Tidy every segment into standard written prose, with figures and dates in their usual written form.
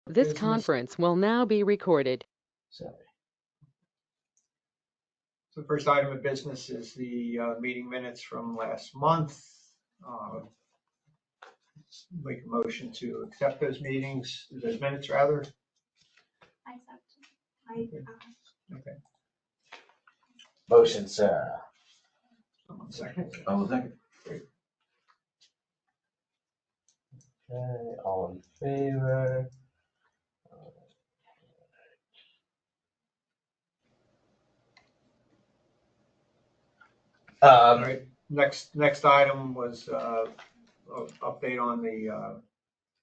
This business. conference will now be recorded. Sorry. So the first item of business is the meeting minutes from last month. Make a motion to accept those minutes rather. I accept. Okay. Motion, Sarah. Someone second. Oh, second. Great. Okay, all in favor? All right. Next item was update on the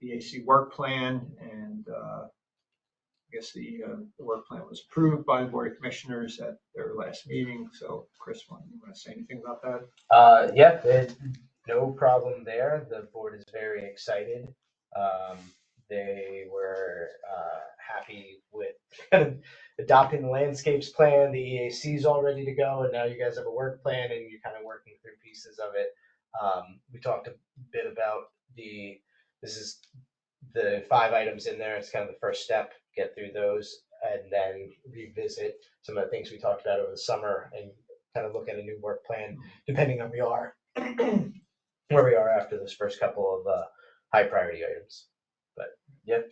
EAC work plan, and I guess the work plan was approved by the Board of Commissioners at their last meeting. So, Chris, you want to say anything about that? Yeah, no problem there. The board is very excited. They were happy with kind of adopting the landscapes plan. The EAC is all ready to go, and now you guys have a work plan, and you're kind of working through pieces of it. We talked a bit about this is the 5 items in there. It's kind of the first step. Get through those, and then revisit some of the things we talked about over the summer, and kind of look at a new work plan, depending on where we are after this first couple of high priority items. But yeah.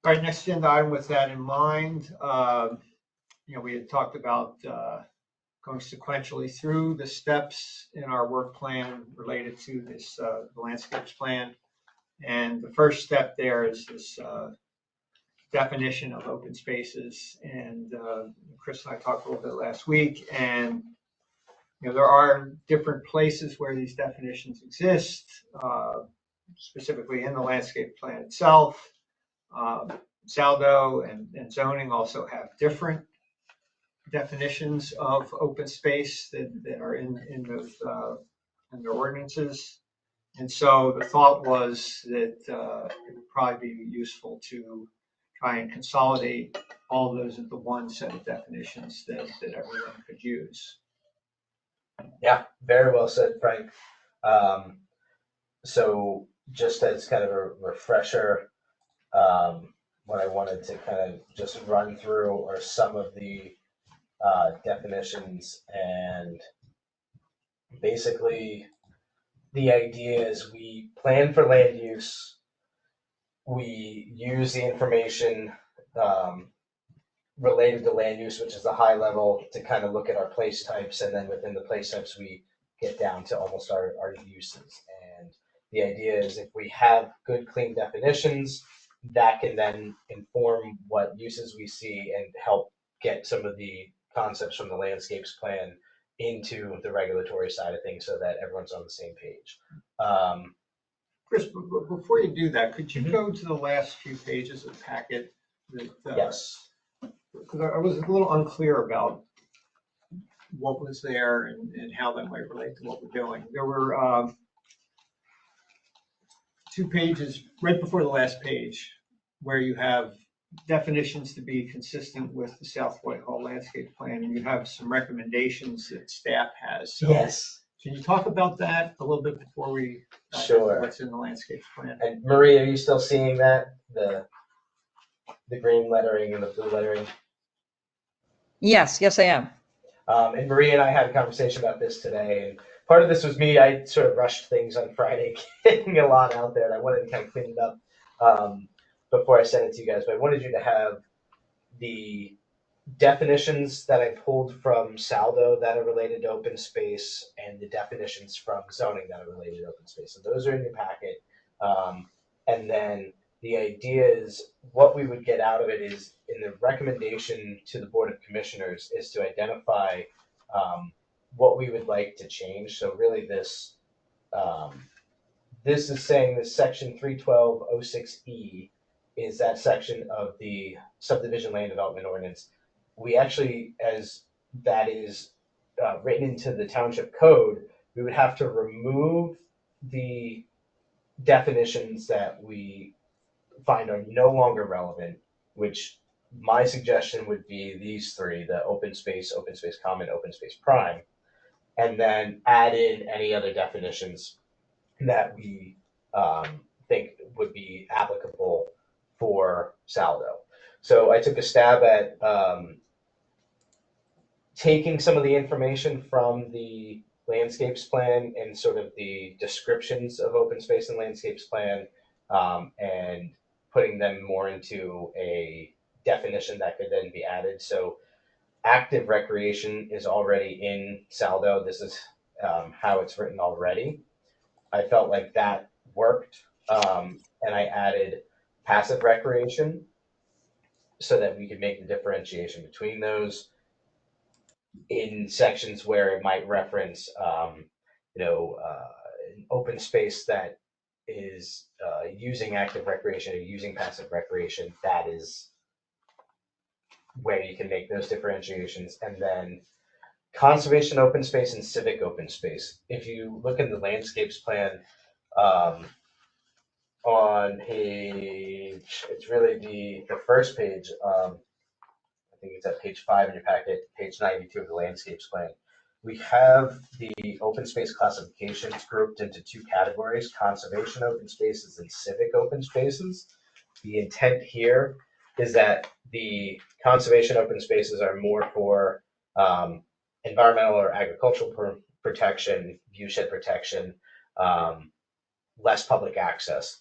All right, next agenda item with that in mind, we had talked about going sequentially through the steps in our work plan related to this landscapes plan. And the first step there is this definition of open spaces. And Chris and I talked a little bit last week, and there are different places where these definitions exist, specifically in the landscape plan itself. Saldo and zoning also have different definitions of open space that are in their ordinances. And so the thought was that it would probably be useful to try and consolidate all those into one set of definitions that everyone could use. Yeah, very well said, Frank. So just as kind of a refresher, what I wanted to kind of just run through are some of the definitions, and basically the idea is we plan for land use, we use the information related to land use, which is the high level, to kind of look at our place types, and then within the place types we get down to almost our uses. And the idea is if we have good, clean definitions, that can then inform what uses we see and help get some of the concepts from the landscapes plan into the regulatory side of things so that everyone's on the same page. Chris, before you do that, could you go to the last few pages of the packet? Yes. Because I was a little unclear about what was there and how that might relate to what we're doing. There were 2 pages right before the last page where you have definitions to be consistent with the South Whitehall landscape plan, and you have some recommendations that staff has. So yes. Can you talk about that a little bit before we Sure. what's in the landscapes plan? And Marie, are you still seeing that? The green lettering and the blue lettering? Yes, I am. And Marie and I had a conversation about this today, and part of this was me. I sort of rushed things on Friday, getting a lot out there, and I wanted to kind of clean it up before I sent it to you guys. But I wanted you to have the definitions that I pulled from Saldo that are related to open space, and the definitions from zoning that are related to open space. So those are in your packet. And then the idea is what we would get out of it is in the recommendation to the Board of Commissioners is to identify what we would like to change. So really this is saying this section 31206E is that section of the subdivision land development ordinance. We actually, as that is written into the township code, we would have to remove the definitions that we find are no longer relevant, which my suggestion would be these 3, the open space common, open space prime, and then add in any other definitions that we think would be applicable for Saldo. So I took a stab at taking some of the information from the landscapes plan and sort of the descriptions of open space and landscapes plan, and putting them more into a definition that could then be added. So active recreation is already in Saldo. This is how it's written already. I felt like that worked, and I added passive recreation so that we could make the differentiation between those in sections where it might reference, an open space that is using active recreation or using passive recreation. That is where you can make those differentiations. And then conservation open space and civic open space. If you look in the landscapes plan, on page, it's really the first page. I think it's at page 5 in your packet, page 92 of the landscapes plan. We have the open space classifications grouped into 2 categories: conservation open spaces and civic open spaces. The intent here is that the conservation open spaces are more for environmental or agricultural protection, viewshed protection, less public access.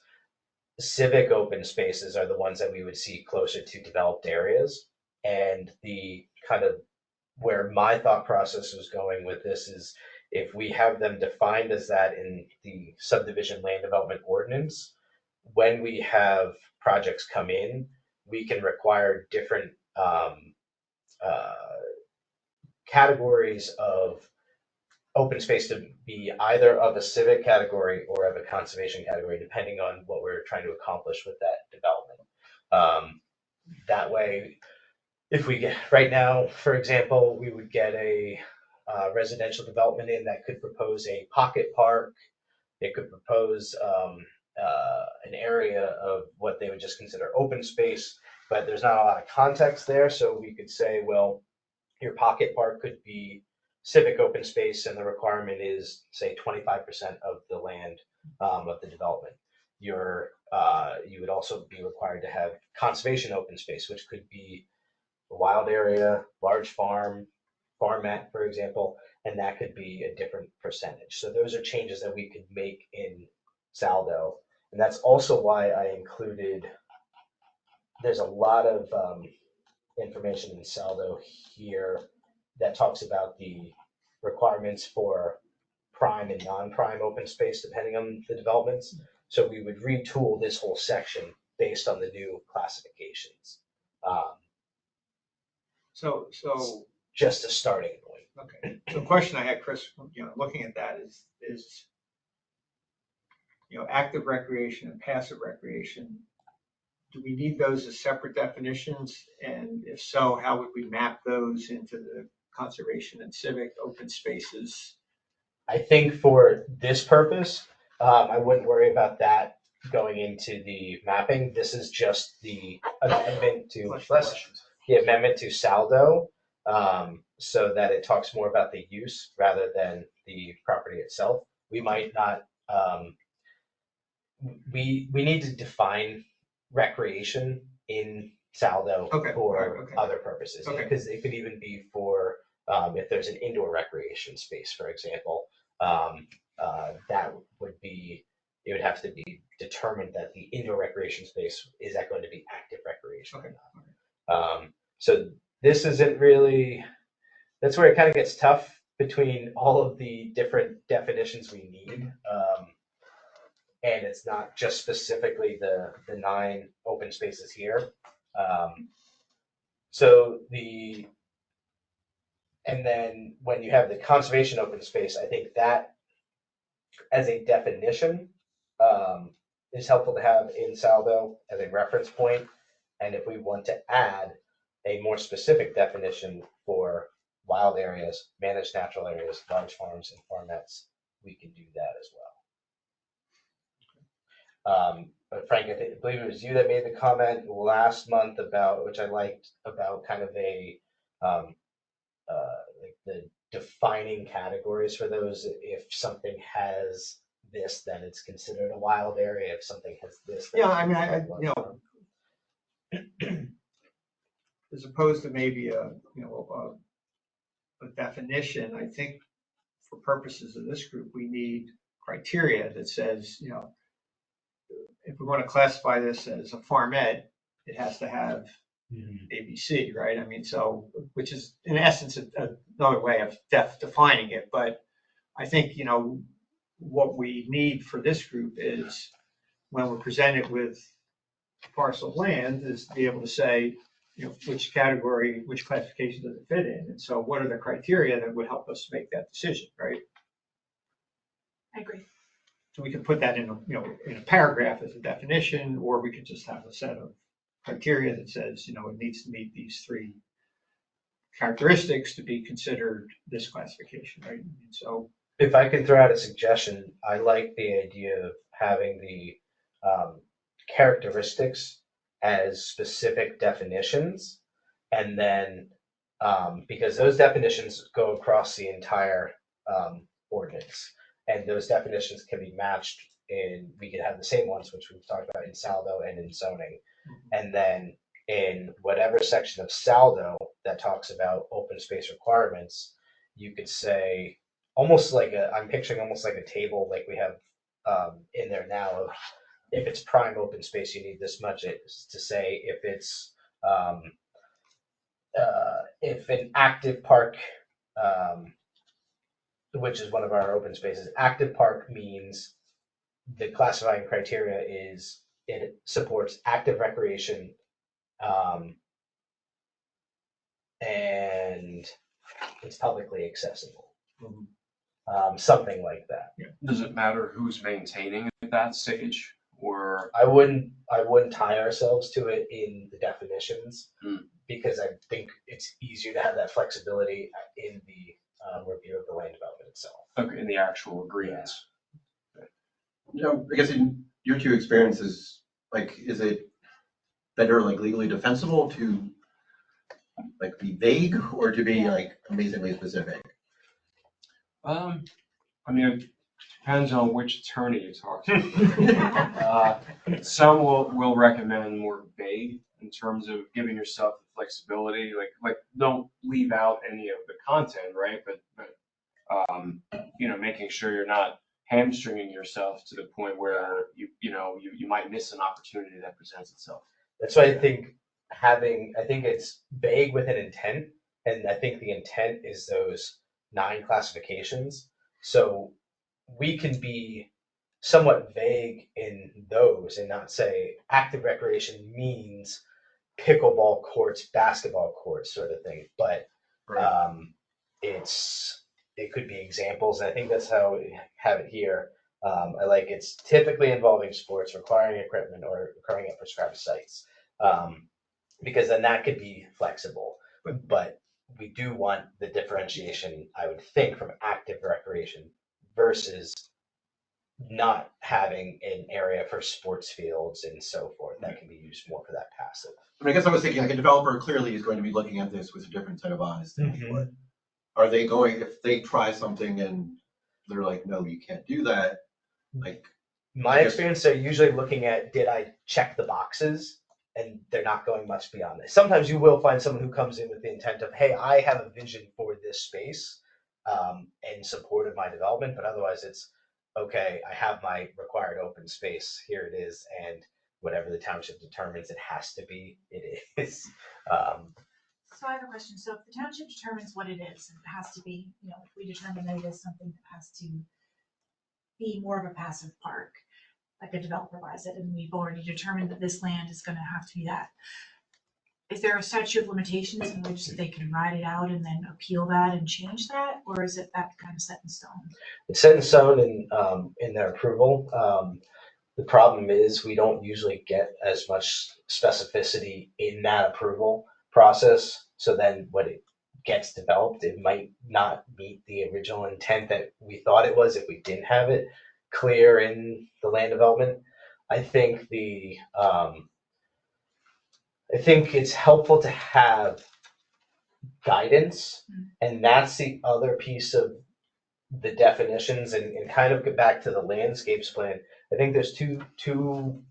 Civic open spaces are the ones that we would see closer to developed areas. And the kind of where my thought process was going with this is, if we have them defined as that in the subdivision land development ordinance, when we have projects come in, we can require different categories of open space to be either of a civic category or of a conservation category, depending on what we're trying to accomplish with that development. That way, if we get, right now, for example, we would get a residential development in that could propose a pocket park. It could propose an area of what they would just consider open space, but there's not a lot of context there. So we could say, well, your pocket park could be civic open space, and the requirement is, say, 25% of the land of the development. You would also be required to have conservation open space, which could be a wild area, large farmette, for example, and that could be a different percentage. So those are changes that we could make in Saldo, and that's also why I included. There's a lot of information in Saldo here that talks about the requirements for prime and non-prime open space depending on the developments. So we would retool this whole section based on the new classifications. So, Just a starting point. okay. So the question I had, Chris, looking at that is, active recreation and passive recreation, do we need those as separate definitions? And if so, how would we map those into the conservation and civic open spaces? I think for this purpose, I wouldn't worry about that going into the mapping. This is just the amendment to Saldo, so that it talks more about the use rather than the property itself. We might not. We need to define recreation in Saldo for other purposes, because it could even be for if there's an indoor recreation space, for example. That would be, it would have to be determined that the indoor recreation space, is that going to be active recreation or not. So this isn't really, that's where it kind of gets tough between all of the different definitions we need. And it's not just specifically the 9 open spaces here. And then when you have the conservation open space, I think that as a definition is helpful to have in Saldo as a reference point. And if we want to add a more specific definition for wild areas, managed natural areas, large farms and farmettes, we can do that as well. But Frank, I believe it was you that made the comment last month about, which I liked, about kind of a like the defining categories for those if something has this, then it's considered a wild area. If something has this, then Yeah, it's I mean, considered a wild area. as opposed to maybe a definition, I think for purposes of this group, we need criteria that says, if we want to classify this as a farm ed, it has to have ABC, right? I mean, so, which is in essence another way of defining it. But I think, what we need for this group is when we're presented with parcel of land is to be able to say, which category, which classification does it fit in? And so what are the criteria that would help us make that decision, right? I agree. So we can put that in a paragraph as a definition, or we could just have a set of criteria that says, it needs to meet these three characteristics to be considered this classification, right? And so If I could throw out a suggestion, I like the idea of having the characteristics as specific definitions, and then because those definitions go across the entire ordinance, and those definitions can be matched we could have the same ones, which we've talked about in saldo and in zoning, and then in whatever section of saldo that talks about open space requirements, you could say I'm picturing almost like a table like we have in there now of if it's prime open space, you need this much. It's to say if an active park, which is one of our open spaces, active park means the classifying criteria is it supports active recreation, and it's publicly accessible. Something like that. Does it matter who's maintaining at that stage, or? I wouldn't tie ourselves to it in the definitions because I think it's easier to have that flexibility in the review of the land development itself. Okay, in the actual agreements. I guess in your two experiences, is it better legally defensible to be vague or to be amazingly specific? I mean, it depends on which attorney you talk to. Some will recommend more vague in terms of giving yourself the flexibility, like don't leave out any of the content, right? But making sure you're not hamstringing yourself to the point where you might miss an opportunity that presents itself. That's why I think it's vague with an intent, and I think the intent is those 9 classifications. So we can be somewhat vague in those and not say active recreation means pickleball courts, basketball courts, sort of thing. But it could be examples, and I think that's how we have it here. I like it's typically involving sports requiring equipment or occurring at prescribed sites, because then that could be flexible. But we do want the differentiation, I would think, from active recreation versus not having an area for sports fields and so forth that can be used more for that passive. I guess I was thinking a developer clearly is going to be looking at this with a different set of eyes than we would. Are they going, if they try something and they're like, no, you can't do that, my experience, they're usually looking at, did I check the boxes? And they're not going much beyond this. Sometimes you will find someone who comes in with the intent of, hey, I have a vision for this space in support of my development, but otherwise it's, okay, I have my required open space, here it is, and whatever the township determines it has to be, it is. So I have a question. So if the township determines what it is, and it has to be, if we determine that it is something that has to be more of a passive park, like a developer buys it, and we've already determined that this land is going to have to be that. Is there a statute of limitations in which they can ride it out and then appeal that and change that, or is it that kind of set in stone? It's set in stone in their approval. The problem is we don't usually get as much specificity in that approval process. So then when it gets developed, it might not meet the original intent that we thought it was if we didn't have it clear in the land development. I think it's helpful to have guidance, and that's the other piece of the definitions and kind of get back to the landscapes plan. I think there's two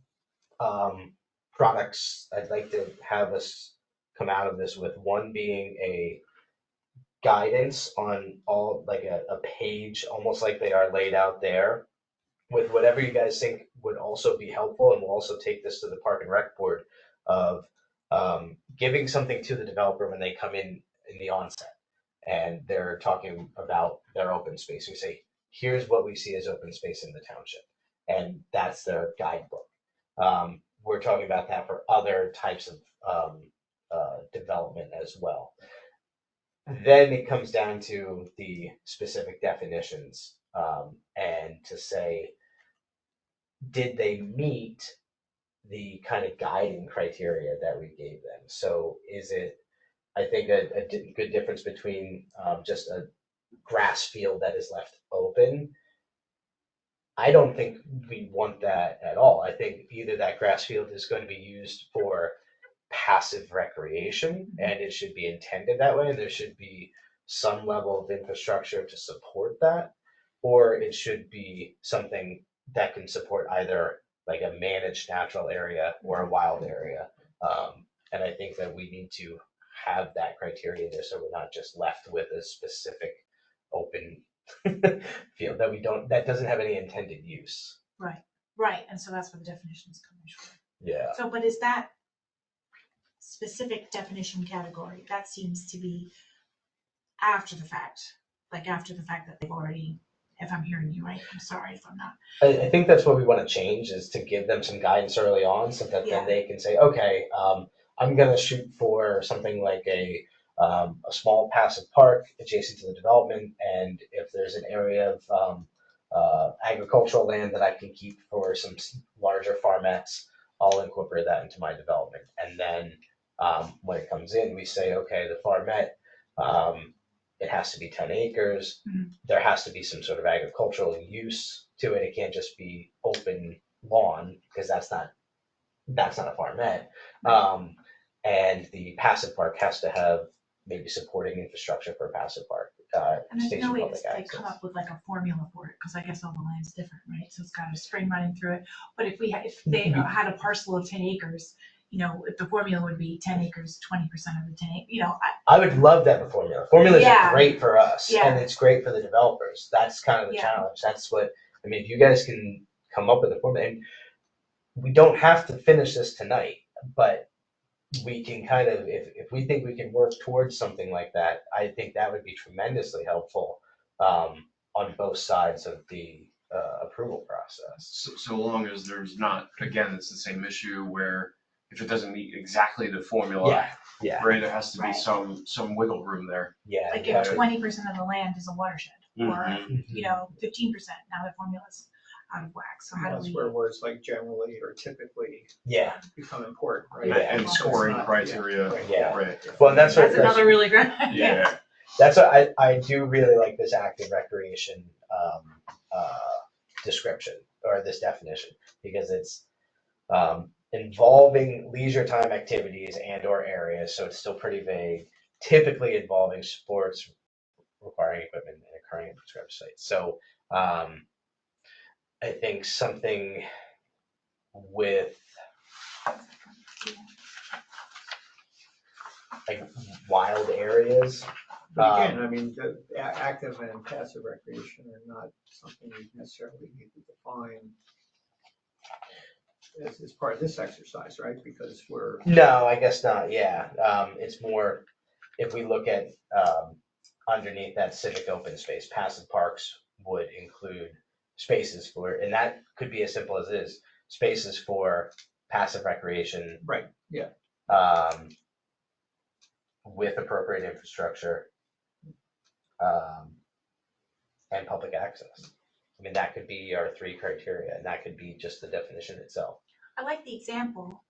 products I'd like to have us come out of this with. One being a guidance on all, like a page, almost like they are laid out there, with whatever you guys think would also be helpful, and we'll also take this to the Park and Rec board of giving something to the developer when they come in the onset and they're talking about their open space. We say, here's what we see as open space in the township, and that's their guidebook. We're talking about that for other types of development as well. Then it comes down to the specific definitions, and to say, did they meet the kind of guiding criteria that we gave them? So is it, I think, a good difference between just a grass field that is left open. I don't think we want that at all. I think either that grass field is going to be used for passive recreation, and it should be intended that way, and there should be some level of infrastructure to support that, or it should be something that can support either like a managed natural area or a wild area. And I think that we need to have that criteria there, so we're not just left with a specific open field that doesn't have any intended use. Right, and so that's where the definitions come in short. Yeah. So, but is that specific definition category, that seems to be after the fact, like after the fact that they've already, if I'm hearing you right, I'm sorry if I'm not. I think that's what we want to change, is to give them some guidance early on, so that Yeah. then they can say, okay, I'm going to shoot for something like a small passive park adjacent to the development, and if there's an area of agricultural land that I can keep for some larger farmettes, I'll incorporate that into my development. And then when it comes in, we say, okay, the farmette, it has to be 10 acres. Mhm. There has to be some sort of agricultural use to it. It can't just be open lawn, because that's not a farmette. And the passive park has to have maybe supporting infrastructure for a passive park. And there's station no way public to like access. come up with like a formula for it, because I guess all the land's different, right? So it's got a spring running through it. But if they had a parcel of 10 acres, you know, if the formula would be 10 acres, 20% of the 10 acres, you know. I would love that formula. Formulas Yeah. are great for us, Yeah. and it's great for the developers. That's kind of the Yeah. challenge. That's what, I mean, if you guys can come up with a formula, and we don't have to finish this tonight, but we can kind of, if we think we can work towards something like that, I think that would be tremendously helpful on both sides of the approval process. So long as there's not, again, it's the same issue where if it doesn't meet exactly the formula, Yeah. right, there has to be Right. some wiggle room there. Yeah. Like you have if to- 20% of the land is a watershed, or, Mhm. you know, 15%, now the formula's out of whack. So how do That's we? where words like generally or typically Yeah. become important, right? Yeah. And scoring criteria. Right. Yeah. Right. Well, and that's what That's another really great. Yeah. That's what I do really like, this active recreation description, or this definition, because it's involving leisure time activities and or areas, so it's still pretty vague, typically involving sports requiring equipment and occurring at prescribed sites. So I think something with like wild areas. But again, I mean, the active and passive recreation are not something we necessarily need to define as part of this exercise, right? Because we're, No, I guess not. Yeah, it's more if we look at underneath that civic open space, passive parks would include spaces for, and that could be as simple as it is, spaces for passive recreation. right, yeah. With appropriate infrastructure and public access. I mean, that could be our 3 criteria, and that could be just the definition itself. I like the example.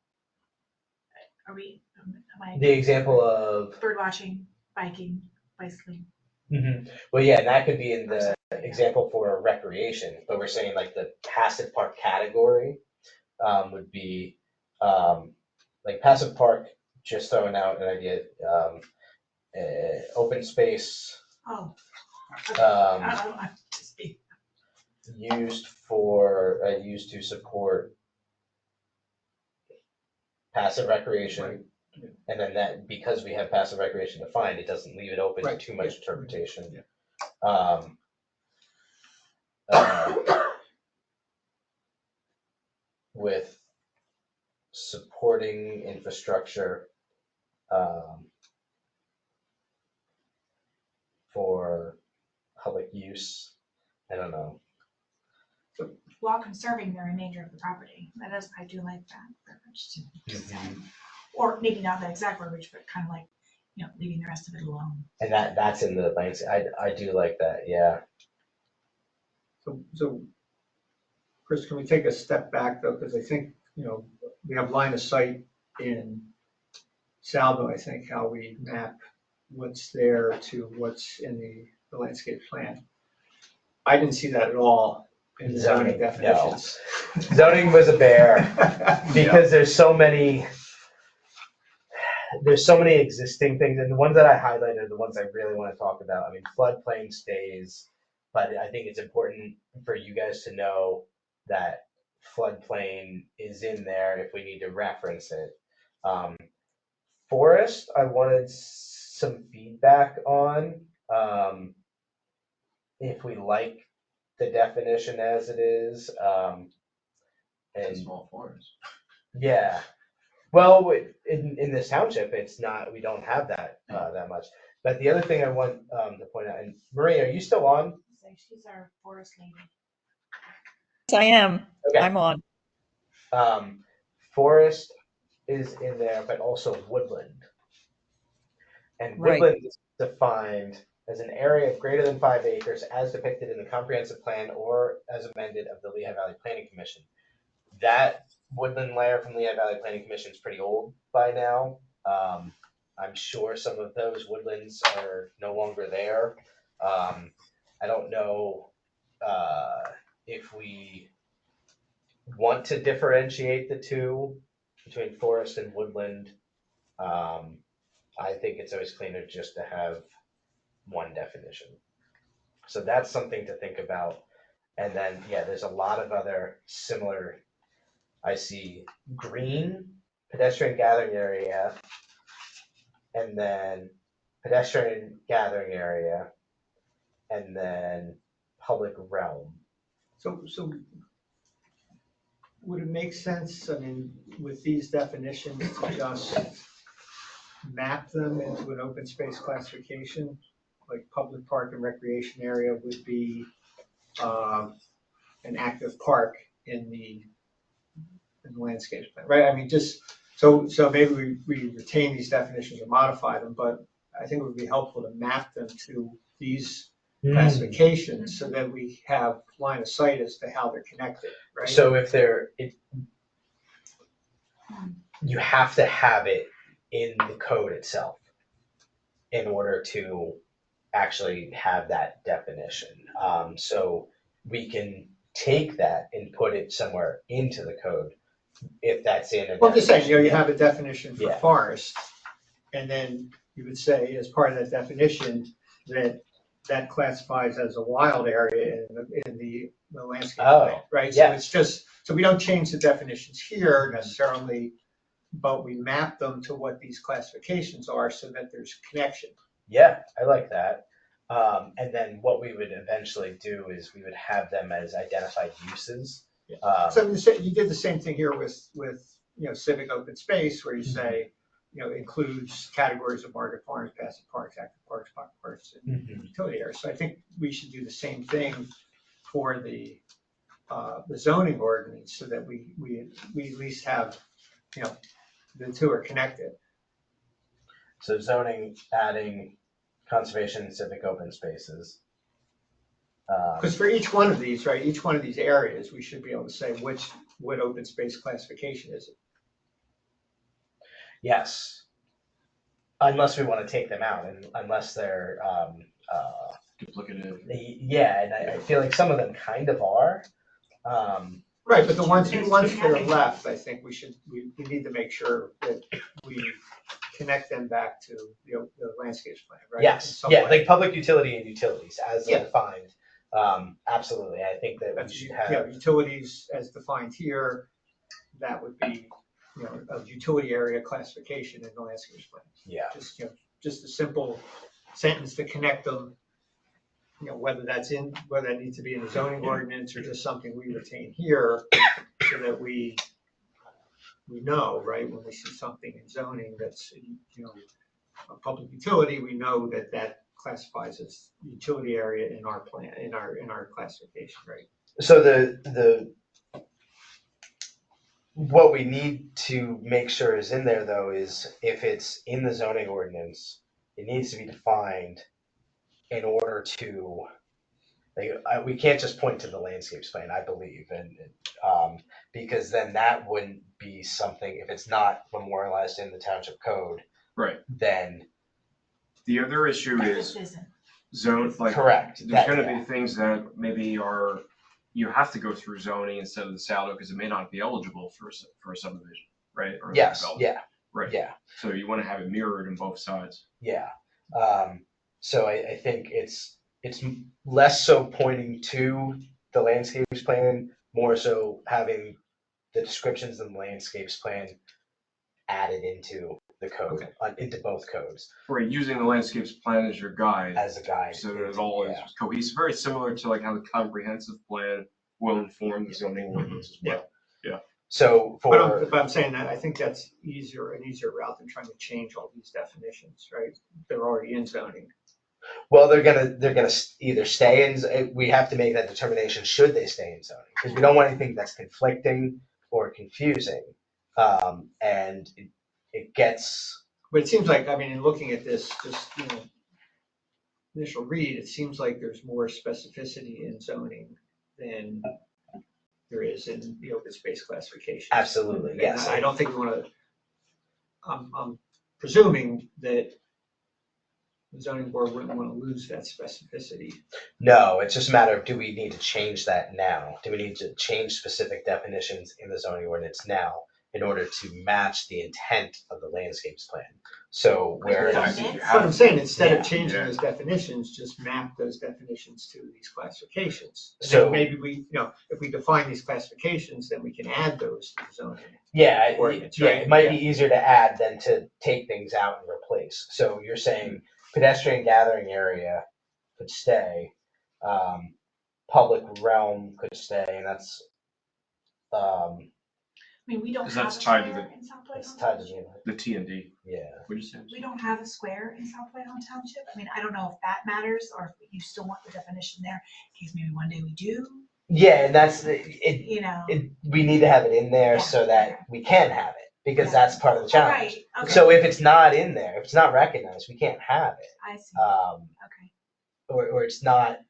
Are we? Am I? The example of, Bird watching, biking, bicycling. well, yeah, and that could be in the example for recreation, but we're saying like the passive park category would be like passive park, just throwing out an idea, open space. Oh, used to support passive recreation. Right. And then that, because we have passive recreation defined, it doesn't leave it open to Right, too much yeah. interpretation. Yeah. With supporting infrastructure for public use. I don't know. While conserving the remainder of the property. I do like that verbiage too. Or maybe not the exact verbiage, but kind of like, leaving the rest of it alone. And that's in the landscape. I do like that, yeah. So, Chris, can we take a step back though? Because I think, we have line of sight in Salvo, I think, how we map what's there to what's in the landscape plan. I didn't see that at all in the zoning definitions. No. Zoning was a bear because there's so many existing things, and the ones that I highlighted are the ones I really want to talk about. I mean, floodplain stays, but I think it's important for you guys to know that floodplain is in there if we need to reference it. Forest, I wanted some feedback on if we like the definition as it is. And small forest. Yeah. Well, in this township, it's not. We don't have that that much. But the other thing I want to point out, and Marie, are you still on? So she's our forest lady. Yes, I am. Okay. I'm on. Forest is in there, but also woodland. And Right. woodland is defined as an area of greater than 5 acres as depicted in the comprehensive plan or as amended of the Lehigh Valley Planning Commission. That woodland layer from Lehigh Valley Planning Commission is pretty old by now. I'm sure some of those woodlands are no longer there. I don't know if we want to differentiate the two between forest and woodland. I think it's always cleaner just to have one definition. So that's something to think about. And then, yeah, there's a lot of other similar. I see green, pedestrian gathering area, and then pedestrian gathering area, and then public realm. So would it make sense, I mean, with these definitions to just map them into an open space classification? Like public park and recreation area would be an active park in the landscape plan, right? I mean, just so maybe we retain these definitions or modify them, but I think it would be helpful to map them to these classifications so that we have line of sight as to how they're connected, right? So if you have to have it in the code itself in order to actually have that definition. So we can take that and put it somewhere into the code if that's in. Well, I'm just saying, you have a definition for Yeah. forest, and then you would say, as part of that definition, that classifies as a wild area in the landscape plan, right? Yeah. So it's just, so we don't change the definitions here necessarily, but we map them to what these classifications are so that there's connection. Yeah, I like that. And then what we would eventually do is we would have them as identified uses. Yeah. So you did the same thing here with civic open space, where you say, includes categories of market farms, passive parks, active parks, pocket parks, and utility areas. So I think we should do the same thing for the zoning ordinance, so that we at least have, the two are connected. So zoning, adding conservation and civic open spaces. Because for each one of these, right, each one of these areas, we should be able to say what open space classification is it. Yes. Unless we want to take them out, and unless they're Duplicative. yeah, and I feel like some of them kind of are. Right, but the ones that are left, I think we need to make sure that we connect them back to the landscapes plan, right? In Yes, some yeah, way. like public utility and utilities as Yeah. defined. Absolutely, I think that we That's, should yeah, have, utilities as defined here, that would be, a utility area classification in the landscape plan. yeah, Just a simple sentence to connect them, whether that needs to be in the zoning ordinance or just something we retain here so that we know, right, when we see something in zoning that's, a public utility, we know that classifies as utility area in our plan, in our classification, right? so what we need to make sure is in there though is if it's in the zoning ordinance, it needs to be defined in order to, we can't just point to the landscapes plan, I believe, and because then that wouldn't be something, if it's not memorialized in the township code, Right. then. The other issue This is isn't. zone, like, Correct. there's gonna Yeah. be things that maybe you have to go through zoning instead of the SALDO because it may not be eligible for a subdivision, right? Or a Yes, development. yeah, Right. yeah, So you wanna have it mirrored in both sides. yeah. So I think it's less so pointing to the landscapes plan, more so having the descriptions in the landscapes plan added into the code, into both codes Or using the landscapes plan as your guide, as a guide. so that it all is Yeah. cohesive, very similar to like how the comprehensive plan will inform the zoning ordinance as well. So But I'm saying that I think that's an easier route than trying to change all these definitions, right? They're already in zoning. well, they're gonna either stay in. We have to make that determination. Should they stay in zoning? Because we don't want anything that's conflicting or confusing. And it gets. But it seems like, I mean, in looking at this, just, initial read, it seems like there's more specificity in zoning than there is in the open space classification. Absolutely, yes. I don't think we want to, I'm presuming that the zoning board wouldn't want to lose that specificity. No, it's just a matter of, do we need to change that now? Do we need to change specific definitions in the zoning ordinance now in order to match the intent of the landscapes plan? So whereas. But I'm saying, instead Yeah. of changing Yeah. those definitions, just map those definitions to these classifications. And So- then maybe we, if we define these classifications, then we can add those to the zoning. Yeah, Ordinance, yeah, right? it might be easier to add than to take things out and replace. So you're saying pedestrian gathering area could stay, public realm could stay, and that's, I mean, we don't 'Cause have a that's tied to square the- in South Whitehall it's tied to Township. The T&D, yeah. what'd you say? We don't have a square in South Whitehall Township. I mean, I don't know if that matters or if you still want the definition there in case maybe one day we do, Yeah, and that's, we need to have it in there Yeah. so that we can have it, because Yeah. that's part of the challenge. Right, okay. So if it's not in there, if it's not recognized, we can't have it. I see, okay. Or it's not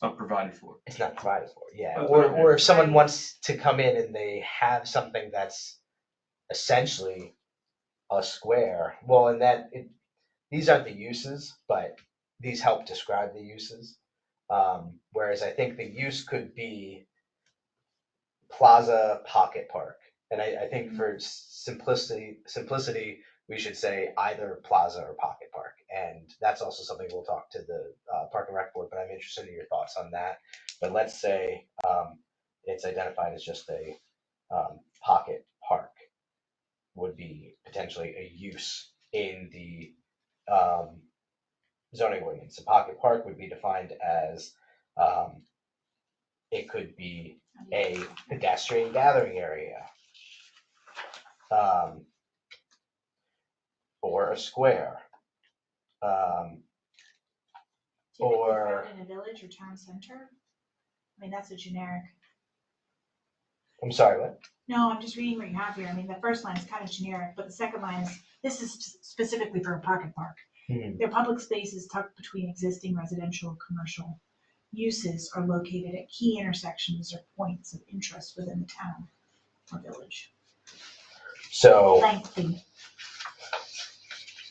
Not provided for. it's not provided for, yeah. Okay. Or if someone Right. wants to come in and they have something that's essentially a square, well, and these aren't the uses, but these help describe the uses. Whereas I think the use could be plaza pocket park. And I think for simplicity, we should say either plaza or pocket park. And that's also something we'll talk to the Park and Rec Board, but I'm interested in your thoughts on that. But let's say it's identified as just a pocket park would be potentially a use in the zoning ordinance. A pocket park would be defined as it could be a pedestrian gathering area, or a square, Typically or- found in a village or town center? I mean, that's a generic. I'm sorry, what? No, I'm just reading what you have here. I mean, the first line is kind of generic, but the second line is, this is specifically for a pocket park. Their public spaces tucked between existing residential or commercial uses are located at key intersections or points of interest within the town or village. So Lengthy.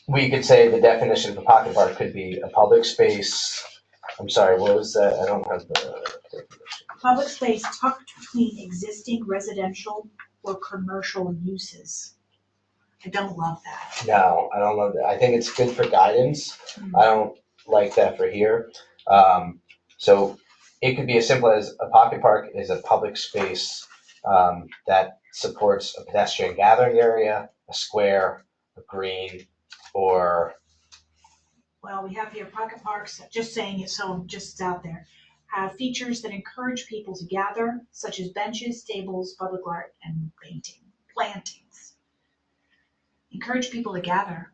we could say the definition for pocket park could be a public space. I'm sorry, what was that? I don't have the definition. Public space tucked between existing residential or commercial uses. I don't love that. No, I don't love that. I think it's good for guidance. I don't like that for here. So it could be as simple as a pocket park is a public space that supports a pedestrian gathering area, a square, a green, or Well, we have here pocket parks, just saying it, so just it's out there. Have features that encourage people to gather, such as benches, tables, public art, and plantings. Encourage people to gather.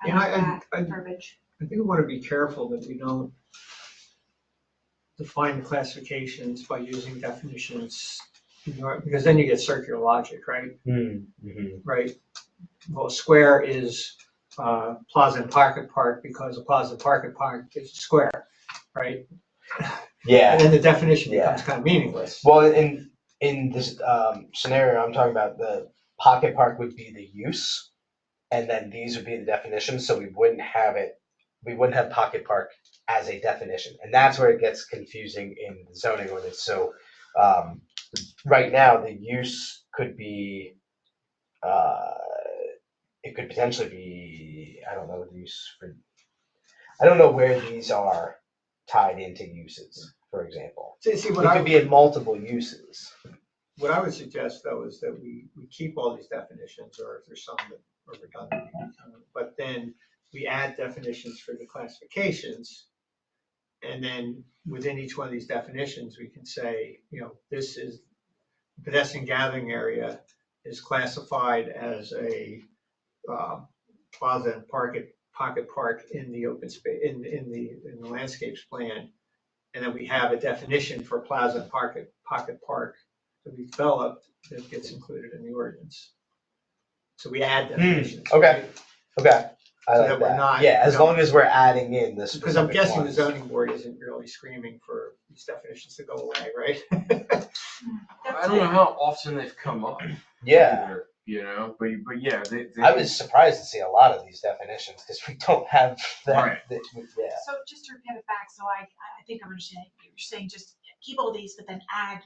I Yeah, like I that verbiage. I think we want to be careful that we don't define the classifications by using definitions, because then you get circular logic, right? Right? Well, a square is plaza and pocket park because a plaza and pocket park is a square, right? yeah. And then the definition Yeah. becomes kind of meaningless. Well, in this scenario, I'm talking about the pocket park would be the use, and then these would be the definitions. So we wouldn't have pocket park as a definition, and that's where it gets confusing in the zoning ordinance. So right now, the use could be it could potentially be, I don't know the use for, I don't know where these are tied into uses, for example. See, It could be in multiple uses. what I would suggest though is that we keep all these definitions, or if there's some that are redundant, but then we add definitions for the classifications. And then within each one of these definitions, we can say, this is pedestrian gathering area is classified as a plaza and pocket park in the open space, in the landscapes plan. And then we have a definition for plaza and pocket park that we developed that gets included in the ordinance. So we add definitions. Okay. Okay. I So like that we're that. not, Yeah, as long as we're adding in this. Because I'm guessing the zoning board isn't really screaming for these definitions to go away, right? I don't know how often they've come up. Yeah. Either, but yeah, they I was surprised to see a lot of these definitions because we don't have that. Right. Yeah. So just to repeat it back, so I think I'm understanding, you're saying just keep all these, but then add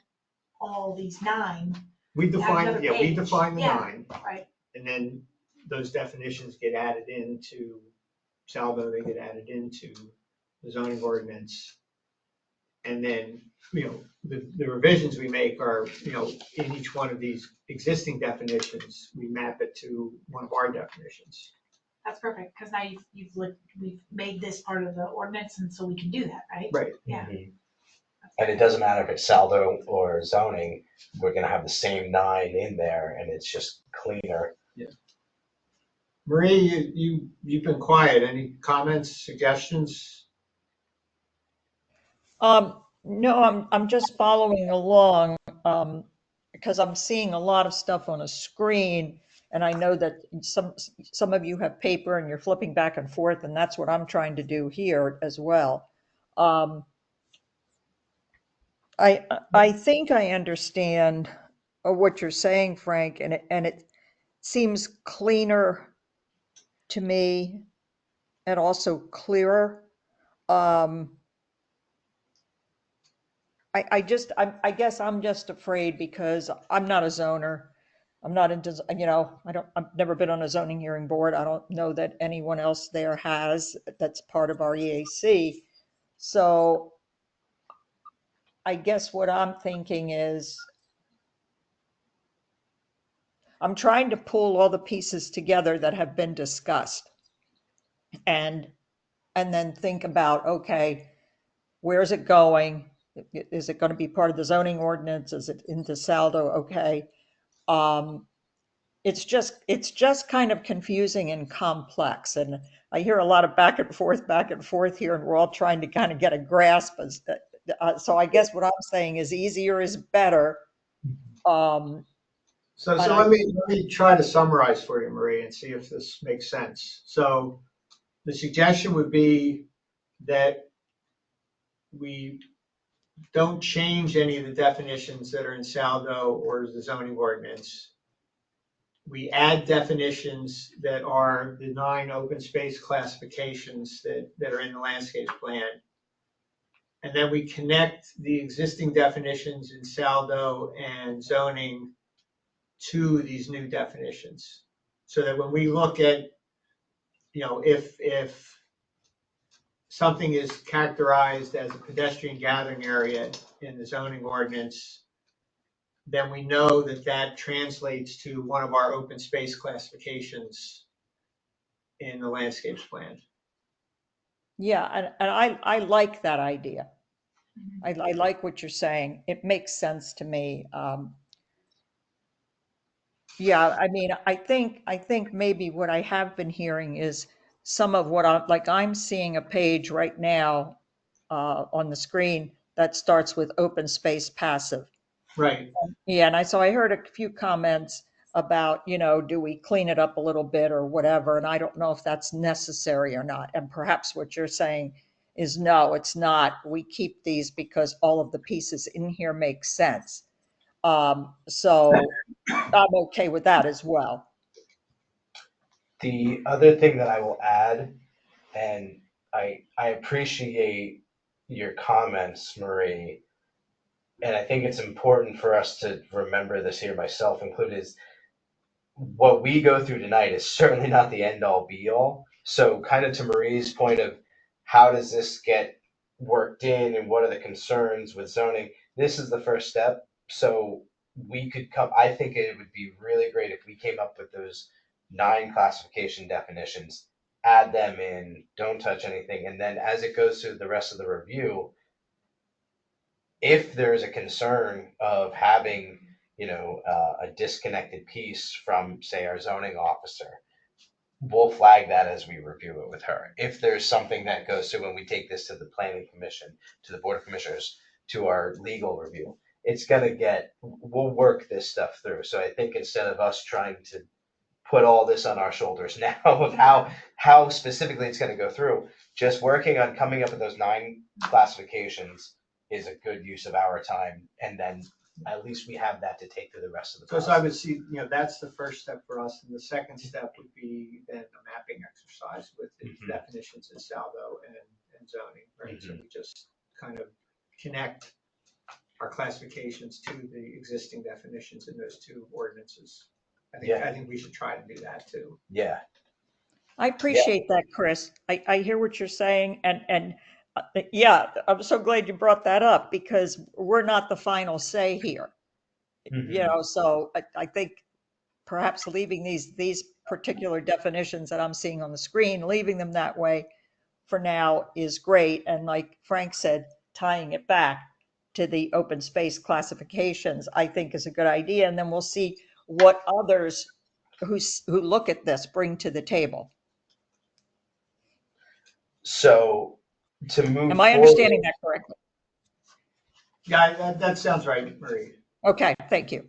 all these 9, We define, another we page. define the Yeah. 9, right? and then those definitions get added into Salvo, they get added into the zoning ordinance. And then, the revisions we make are, in each one of these existing definitions, we map it to one of our definitions. That's perfect, because now we've made this part of the ordinance, and so we can do that, right? Right. Yeah. And it doesn't matter if it's saldo or zoning, we're gonna have the same 9 in there and it's just cleaner. Marie, you've been quiet. Any comments, suggestions? No, I'm just following along, because I'm seeing a lot of stuff on a screen. And I know that some of you have paper and you're flipping back and forth, and that's what I'm trying to do here as well. I think I understand what you're saying, Frank, and it seems cleaner to me and also clearer. I guess I'm just afraid because I'm not a zoner. I'm not into, I've never been on a zoning hearing board. I don't know that anyone else there has, that's part of our EAC. So I guess what I'm thinking is I'm trying to pull all the pieces together that have been discussed and then think about, okay, where's it going? Is it going to be part of the zoning ordinance? Is it into Saldo? Okay. It's just kind of confusing and complex. And I hear a lot of back and forth here, and we're all trying to kind of get a grasp. So I guess what I'm saying is easier is better. So let me try to summarize for you, Marie, and see if this makes sense. So the suggestion would be that we don't change any of the definitions that are in Saldo or the zoning ordinance. We add definitions that are the 9 open space classifications that are in the landscape plan. And then we connect the existing definitions in Saldo and zoning to these new definitions. so that when we look at, if something is characterized as a pedestrian gathering area in the zoning ordinance, then we know that that translates to one of our open space classifications in the landscapes plan. Yeah, and I like that idea. I like what you're saying. It makes sense to me. Yeah, I mean, I think maybe what I have been hearing is some of what I'm seeing a page right now on the screen that starts with open space passive. Right. Yeah, and so I heard a few comments about, do we clean it up a little bit or whatever? And I don't know if that's necessary or not. And perhaps what you're saying is no, it's not. We keep these because all of the pieces in here make sense. So I'm okay with that as well. The other thing that I will add, and I appreciate your comments, Marie, and I think it's important for us to remember this here, myself included, is what we go through tonight is certainly not the end all be all. So kind of to Marie's point of how does this get worked in and what are the concerns with zoning, this is the first step. So we could come, I think it would be really great if we came up with those 9 classification definitions, add them in, don't touch anything. And then as it goes through the rest of the review, if there's a concern of having a disconnected piece from, say, our zoning officer, we'll flag that as we review it with her. If there's something that goes through when we take this to the planning commission, to the board of commissioners, to our legal review, we'll work this stuff through. So I think instead of us trying to put all this on our shoulders now of how specifically it's going to go through, just working on coming up with those 9 classifications is a good use of our time. And then at least we have that to take to the rest of the Because process. I would see, that's the first step for us. And the second step would be then a mapping exercise with the definitions in Salvo and zoning, right? So we just kind of connect our classifications to the existing definitions in those 2 ordinances. I think we should try to do that too. Yeah. I appreciate that, Chris. I hear what you're saying. And yeah, I'm so glad you brought that up because we're not the final say here. So I think perhaps leaving these particular definitions that I'm seeing on the screen, leaving them that way for now is great. And like Frank said, tying it back to the open space classifications, I think is a good idea. And then we'll see what others who look at this bring to the table. So to move Am I understanding that correctly? Yeah, that sounds right, Marie. Okay, thank you.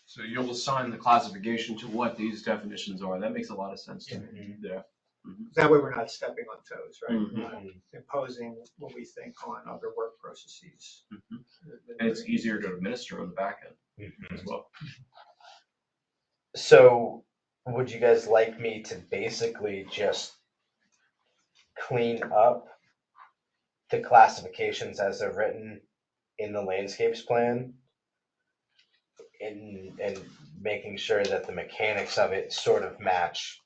So you'll assign the classification to what these definitions are. That makes a lot of sense to me. Yeah. That way we're not stepping on toes, right? Mhm. We're not imposing what we think on other work processes. And it's easier to administer on the back end as well. So would you guys like me to basically just clean up the classifications as they're written in the landscapes plan and making sure that the mechanics of it sort of match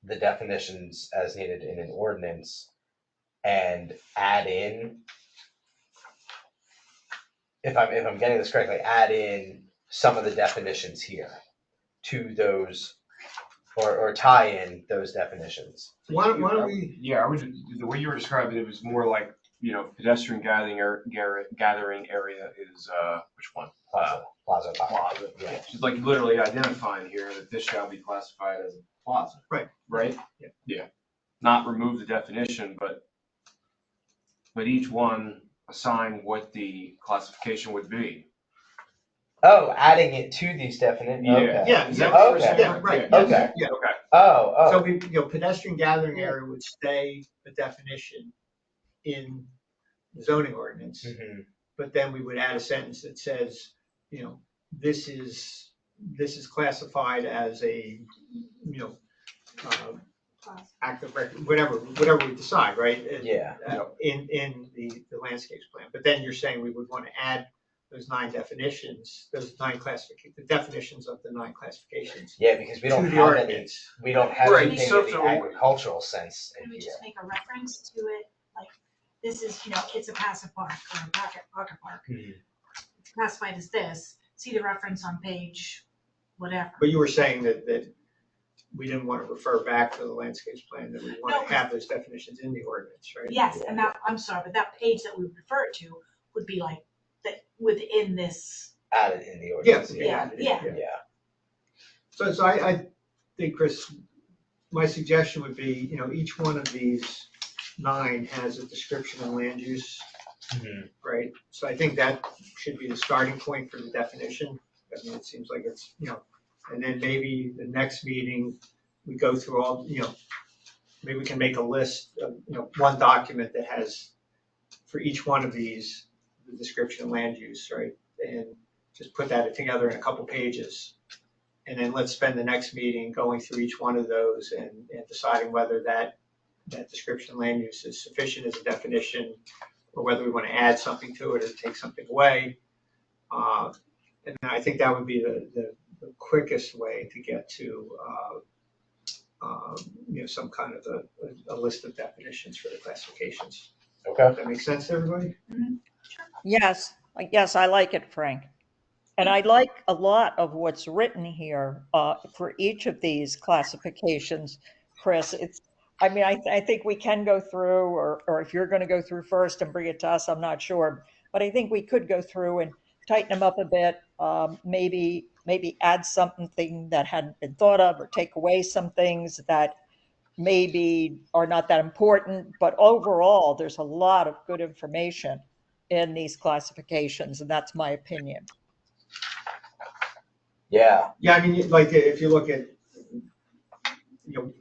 the definitions as needed in an ordinance and add in, if I'm getting this correctly, add in some of the definitions here to those or tie in those definitions. Why don't we? Yeah, the way you were describing it was more like, pedestrian gathering area is, which one? Plaza. Yeah. It's like literally identifying here that this shall be classified as a plaza. Right. Right? Yeah. Yeah. Not remove the definition, but each one assign what the classification would be. Oh, adding it to these definitions. Yeah. Okay. Yeah, Is that what we're saying? yeah, right. Yeah. Okay. Yeah. Okay. Oh. So we, pedestrian gathering area would stay a definition in the zoning ordinance, but then we would add a sentence that says, this is classified as a, active record, whatever we decide, right? Yeah. In the landscapes plan. But then you're saying we would want to add those 9 definitions, those 9 the definitions of the 9 classifications Yeah, because we to don't the have any, ordinance. we don't have Right, anything so- in the so- agricultural sense Can in we here. just make a reference to it? Like, this is, it's a passive park or a pocket park. Mhm. It's classified as this. See the reference on page whatever. But you were saying that we didn't want to refer back to the landscapes plan, that we want No, to have those definitions in the ordinance, right? Yes, and that, I'm sorry, but that page that we refer to would be like, that within this, Added in the Yes, ordinance. Yeah, yeah. Yeah. So I think, Chris, my suggestion would be, each one of these 9 has a description of land use, Mhm. right? So I think that should be the starting point for the definition. I mean, it seems like it's, and then maybe the next meeting, we go through all, maybe we can make a list of, one document that has, for each one of these, the description of land use, right? And just put that together in a couple pages. And then let's spend the next meeting going through each one of those and deciding whether that description of land use is sufficient as a definition, or whether we want to add something to it or take something away. And I think that would be the quickest way to get to, some kind of a list of definitions for the classifications. Okay. Does that make sense to everybody? Yes, I like it, Frank. And I like a lot of what's written here for each of these classifications, Chris. I think we can go through, or if you're going to go through first and bring it to us, I'm not sure. But I think we could go through and tighten them up a bit, maybe add something that hadn't been thought of, or take away some things that maybe are not that important. But overall, there's a lot of good information in these classifications, and that's my opinion. Yeah. Yeah, I mean, like, if you look at,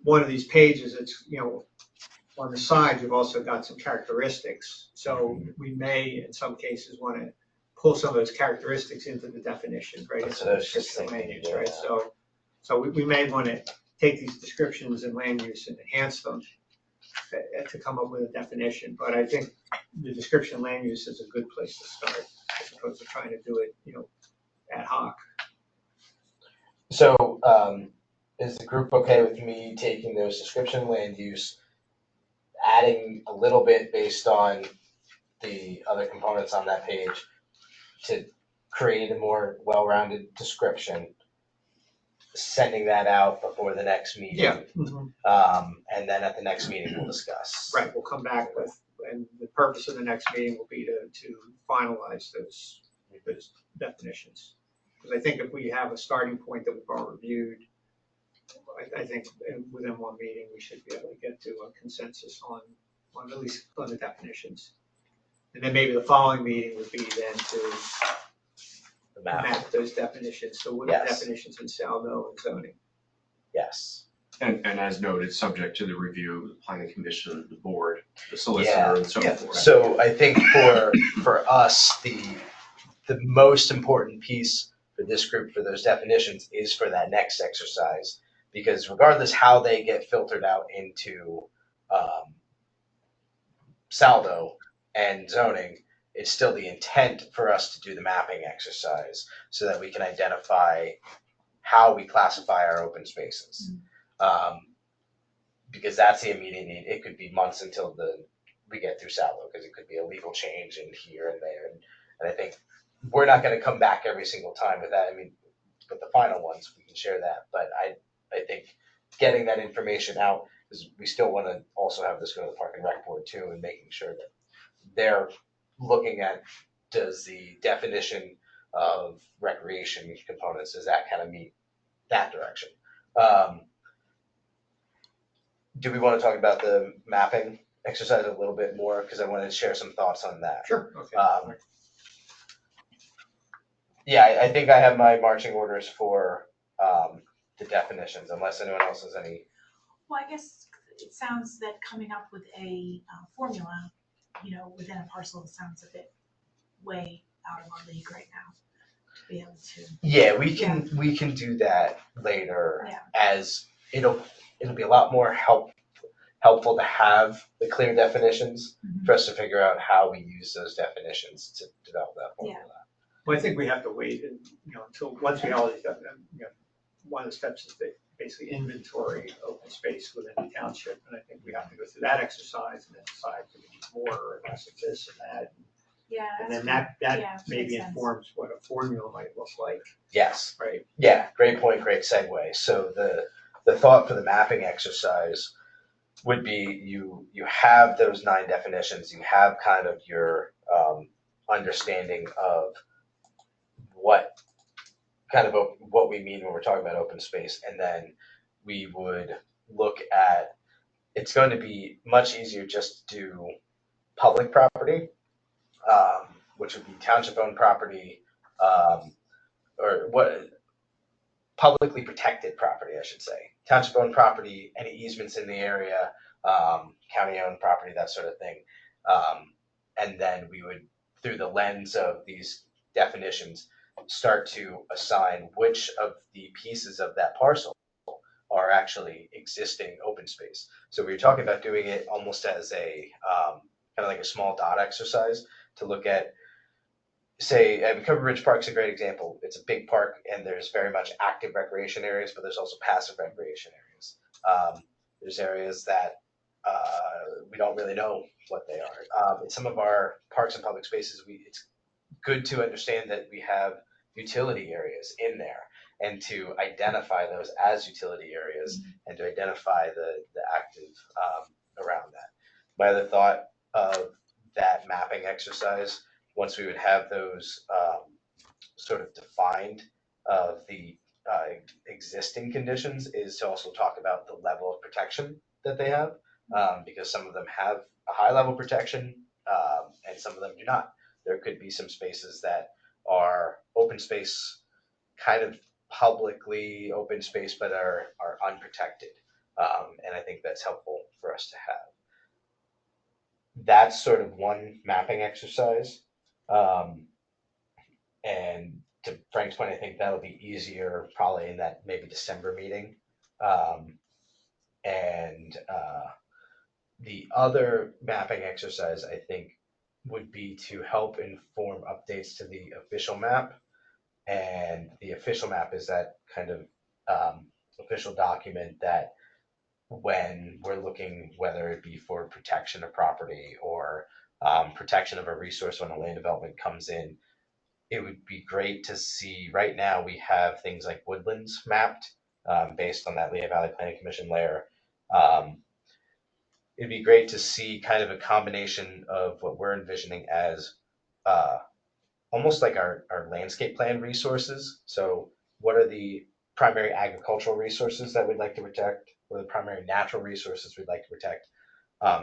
one of these pages, it's, on the side, you've also got some characteristics. So we may, in some cases, want to pull some of those characteristics into the definitions, right? That's Into what I the was just description of land thinking, use, right? yeah. So we may want to take these descriptions and land use and enhance them to come up with a definition. But I think the description of land use is a good place to start, as opposed to trying to do it, ad hoc. So, is the group okay with me taking those description of land use, adding a little bit based on the other components on that page to create a more well-rounded description, sending that out before the next meeting? Yeah. And then at the next meeting, we'll discuss. Right, we'll come back with, and the purpose of the next meeting will be to finalize those definitions. Because I think if we have a starting point that we've all reviewed, I think within one meeting, we should be able to get to a consensus on at least on the definitions. And then maybe the following meeting would be then to The map. map those definitions, so what are Yes. definitions in Saldo and zoning? Yes. And as noted, subject to the review of the planning commission, the board, the Yeah, solicitor, and so yeah. forth. So I think for us, the most important piece for this group for those definitions is for that next exercise, because regardless how they get filtered out into Saldo and zoning, it's still the intent for us to do the mapping exercise so that we can identify how we classify our open spaces. Because that's the immediate need. It could be months until we get through Saldo, because it could be a legal change in here and there. And I think we're not going to come back every single time with that. I mean, with the final ones, we can share that. But I think getting that information out, because we still want to also have this go to the Park and Rec Board too, and making sure that they're looking at, does the definition of recreation components, does that kind of meet that direction? Do we want to talk about the mapping exercise a little bit more? Because I wanted to share some thoughts on that. Sure, okay. Yeah, I think I have my marching orders for the definitions, unless anyone else has any. well, I guess it sounds that coming up with a formula, within a parcel sounds a bit way out of our league right now to be able to. Yeah, we can do that later. Yeah. As it'll be a lot more helpful to have the clear definitions Mhm. for us to figure out how we use those definitions to develop that formula. Well, I think we have to wait and, until, once we have all these, one of the steps is to basically inventory open space within the township. And I think we have to go through that exercise and then decide if we need more or less of this and that. Yeah. And then that's that yeah, maybe makes sense. informs what a formula might look like, Yes. right? Yeah, great point, great segue. So the thought for the mapping exercise would be you have those 9 definitions, you have kind of your understanding of what what we mean when we're talking about open space, and then we would look at, it's going to be much easier just to do public property, which would be township-owned property, or what publicly protected property, I should say. Township-owned property, any easements in the area, county-owned property, that sort of thing. And then we would, through the lens of these definitions, start to assign which of the pieces of that parcel are actually existing open space. So we were talking about doing it almost as a kind of like a small dot exercise to look at, say, Cover Ridge Park's a great example. It's a big park, and there's very much active recreation areas, but there's also passive recreation areas. There's areas that we don't really know what they are. In some of our parks and public spaces, it's good to understand that we have utility areas in there, and to identify those as utility areas, and to identify the active around that. My other thought of that mapping exercise, once we would have those sort of defined of the existing conditions, is to also talk about the level of protection that they have, because some of them have a high level of protection, and some of them do not. There could be some spaces that are open space, kind of publicly open space, but are unprotected, and I think that's helpful for us to have. That's sort of one mapping exercise. And to Frank's point, I think that'll be easier probably in that maybe December meeting. And the other mapping exercise, I think, would be to help inform updates to the official map. And the official map is that kind of official document that when we're looking, whether it be for protection of property or protection of a resource when a land development comes in, it would be great to see. Right now we have things like woodlands mapped based on that Lehigh Valley Planning Commission layer. It'd be great to see kind of a combination of what we're envisioning as almost like our landscape plan resources. So what are the primary agricultural resources that we'd like to protect? What are the primary natural resources we'd like to protect?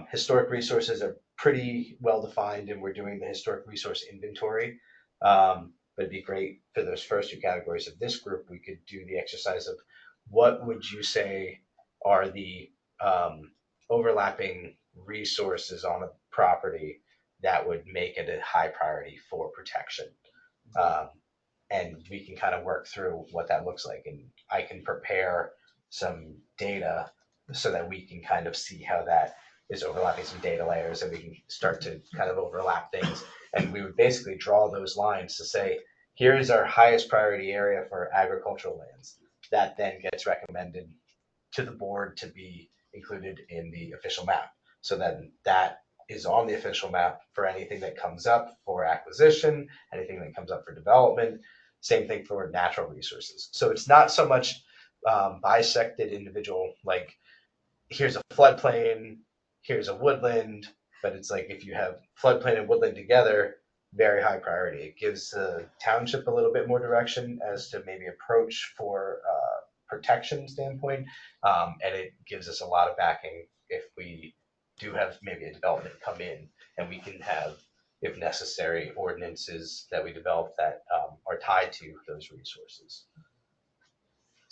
Historic resources are pretty well defined, and we're doing the historic resource inventory. But it'd be great for those first 2 categories of this group, we could do the exercise of what would you say are the overlapping resources on a property that would make it a high priority for protection. And we can kind of work through what that looks like. And I can prepare some data so that we can kind of see how that is overlapping some data layers, and we can start to kind of overlap things. And we would basically draw those lines to say, here's our highest priority area for agricultural lands. That then gets recommended to the board to be included in the official map. So then that is on the official map for anything that comes up for acquisition, anything that comes up for development. Same thing for natural resources. So it's not so much bisected individual, like here's a floodplain, here's a woodland, but it's like if you have floodplain and woodland together, very high priority. It gives the township a little bit more direction as to maybe approach for protection standpoint, and it gives us a lot of backing if we do have maybe a development come in, and we can have, if necessary, ordinances that we develop that are tied to those resources.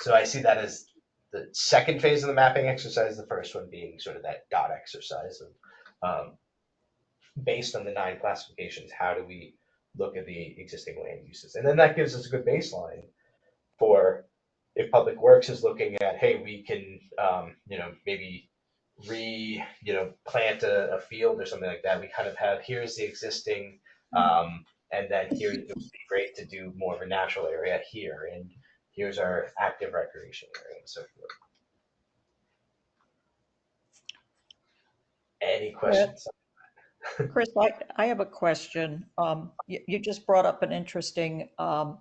So I see that as the second phase of the mapping exercise, the first one being sort of that dot exercise of based on the 9 classifications, how do we look at the existing land uses? And then that gives us a good baseline for if Public Works is looking at, hey, we can, maybe plant a field or something like that. We kind of have, here's the existing, and then here it would be great to do more of a natural area here, and here's our active recreation area and so forth. Any questions? Chris, I have a question. You just brought up an interesting part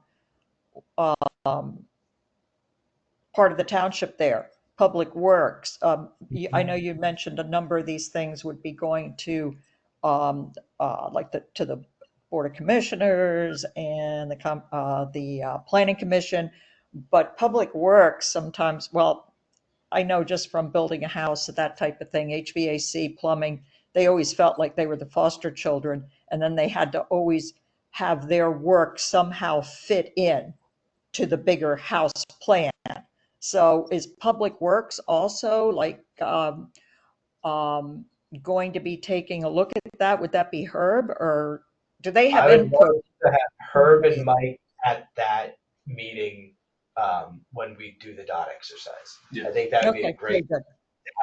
of the township there, Public Works. I know you mentioned a number of these things would be going to to the Board of Commissioners and the Planning Commission, but Public Works sometimes, well, I know just from building a house, that type of thing, HVAC, plumbing, they always felt like they were the foster children, and then they had to always have their work somehow fit in to the bigger house plan. So is Public Works also going to be taking a look at that? Would that be Herb, or do they have I would input? love to have Herb and Mike at that meeting when we do the dot exercise. Yeah. I think that would be a Okay, great, good.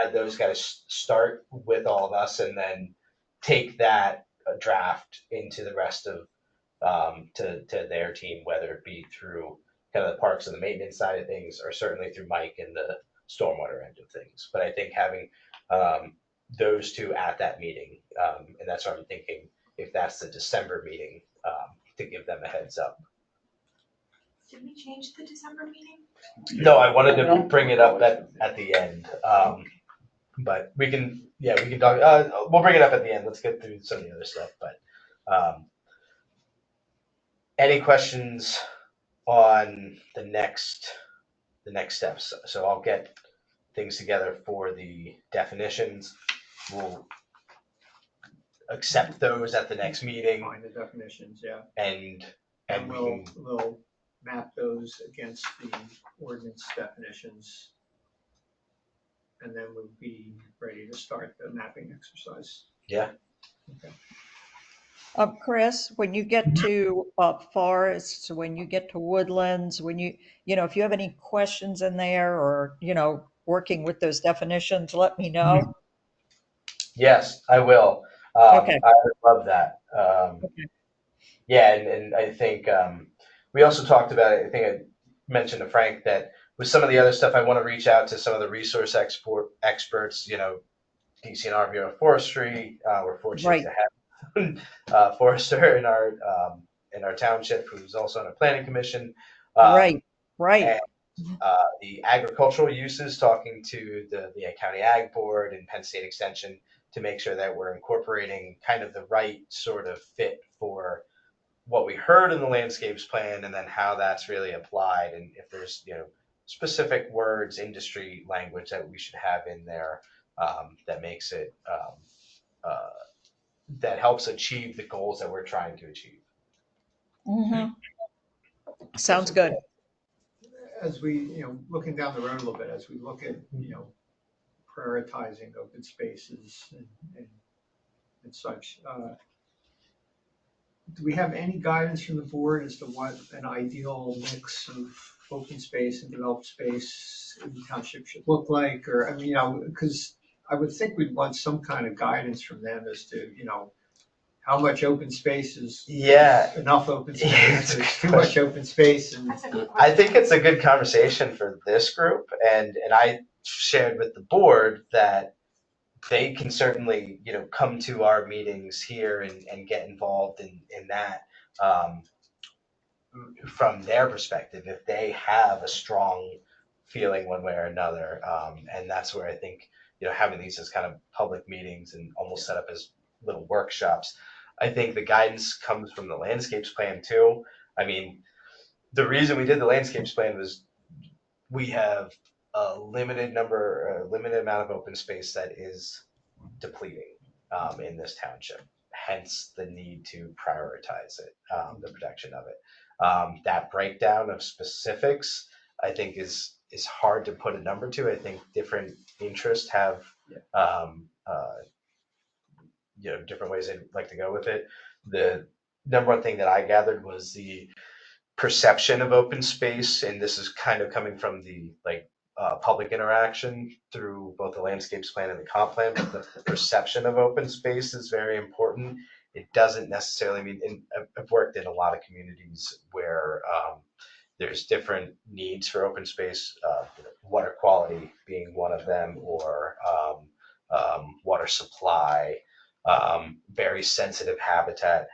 have those guys start with all of us and then take that draft into the rest of to their team, whether it be through kind of the parks and the maintenance side of things, or certainly through Mike and the stormwater end of things. But I think having those two at that meeting, and that's what I'm thinking, if that's the December meeting, to give them a heads up. Did we change the December meeting? No, I wanted to bring it up at the end, but we can talk. We'll bring it up at the end. Let's get through some of the other stuff. But any questions on the next steps? So I'll get things together for the definitions. We'll accept those at the next meeting, Find the definitions, yeah. and we we'll, can, we'll map those against the ordinance definitions. And then we'll be ready to start the mapping exercise. yeah. Okay. Chris, when you get to forests, when you get to woodlands, when if you have any questions in there, or working with those definitions, let me know. Yes, I will. Okay. I would love that. Okay. Yeah, and I think we also talked about it. I think I mentioned to Frank that with some of the other stuff, I want to reach out to some of the resource experts. DCNR Bureau of Forestry. We're fortunate Right. to have forester in our township, who's also on a planning commission. Right. And the agricultural uses, talking to the County Ag Board and Penn State Extension to make sure that we're incorporating kind of the right sort of fit for what we heard in the landscapes plan, and then how that's really applied, and if there's specific words, industry language that we should have in there that makes it that helps achieve the goals that we're trying to achieve. Mm-hmm. Sounds good. As we, looking down the road a little bit, as we look at, prioritizing open spaces and such, do we have any guidance from the board as to what an ideal mix of open space and developed space in the township should look like? Or, because I would think we'd want some kind of guidance from them as to, how much open space is enough open space, Yeah, there's too much open space. And That's a good I question. think it's a good conversation for this group, and I shared with the board that they can certainly come to our meetings here and get involved in that from their perspective if they have a strong feeling one way or another, and that's where I think having these as kind of public meetings and almost set up as little workshops. I think the guidance comes from the landscapes plan too. I mean, the reason we did the landscapes plan was we have a limited amount of open space that is depleting in this township. Hence the need to prioritize it, the protection of it. That breakdown of specifics, I think, is hard to put a number to. I think different interests have different ways they'd like to go with it. The number one thing that I gathered was the perception of open space, and this is kind of coming from the public interaction through both the landscapes plan and the comp plan, but the perception of open space is very important it doesn't necessarily mean, and I've worked in a lot of communities where there's different needs for open space, water quality being one of them, or water supply, very sensitive habitat.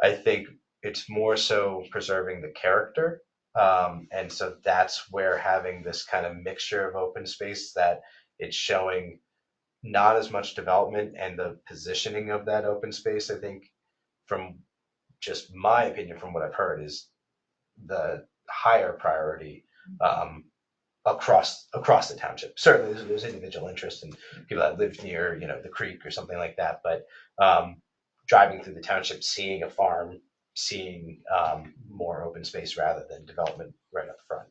I think it's more so preserving the character. And so that's where having this kind of mixture of open space, that it's showing not as much development, and the positioning of that open space, I think, from just my opinion, from what I've heard, is the higher priority across the township. Certainly, there's individual interest in people that live near, the creek or something like that. But driving through the township, seeing a farm, seeing more open space rather than development right up front.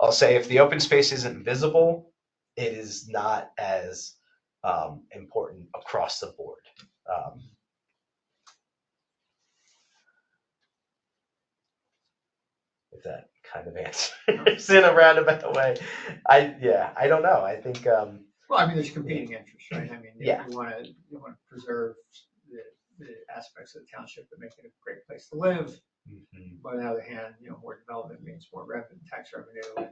I'll say if the open space isn't visible, it is not as important across the board. If that kind of answers in a roundabout way. I don't know. I think Well, I mean, there's competing interests, right? I mean, Yeah. you want to preserve the aspects of the township that make it a great place to live. But on the other hand, more development means more revenue, tax revenue, and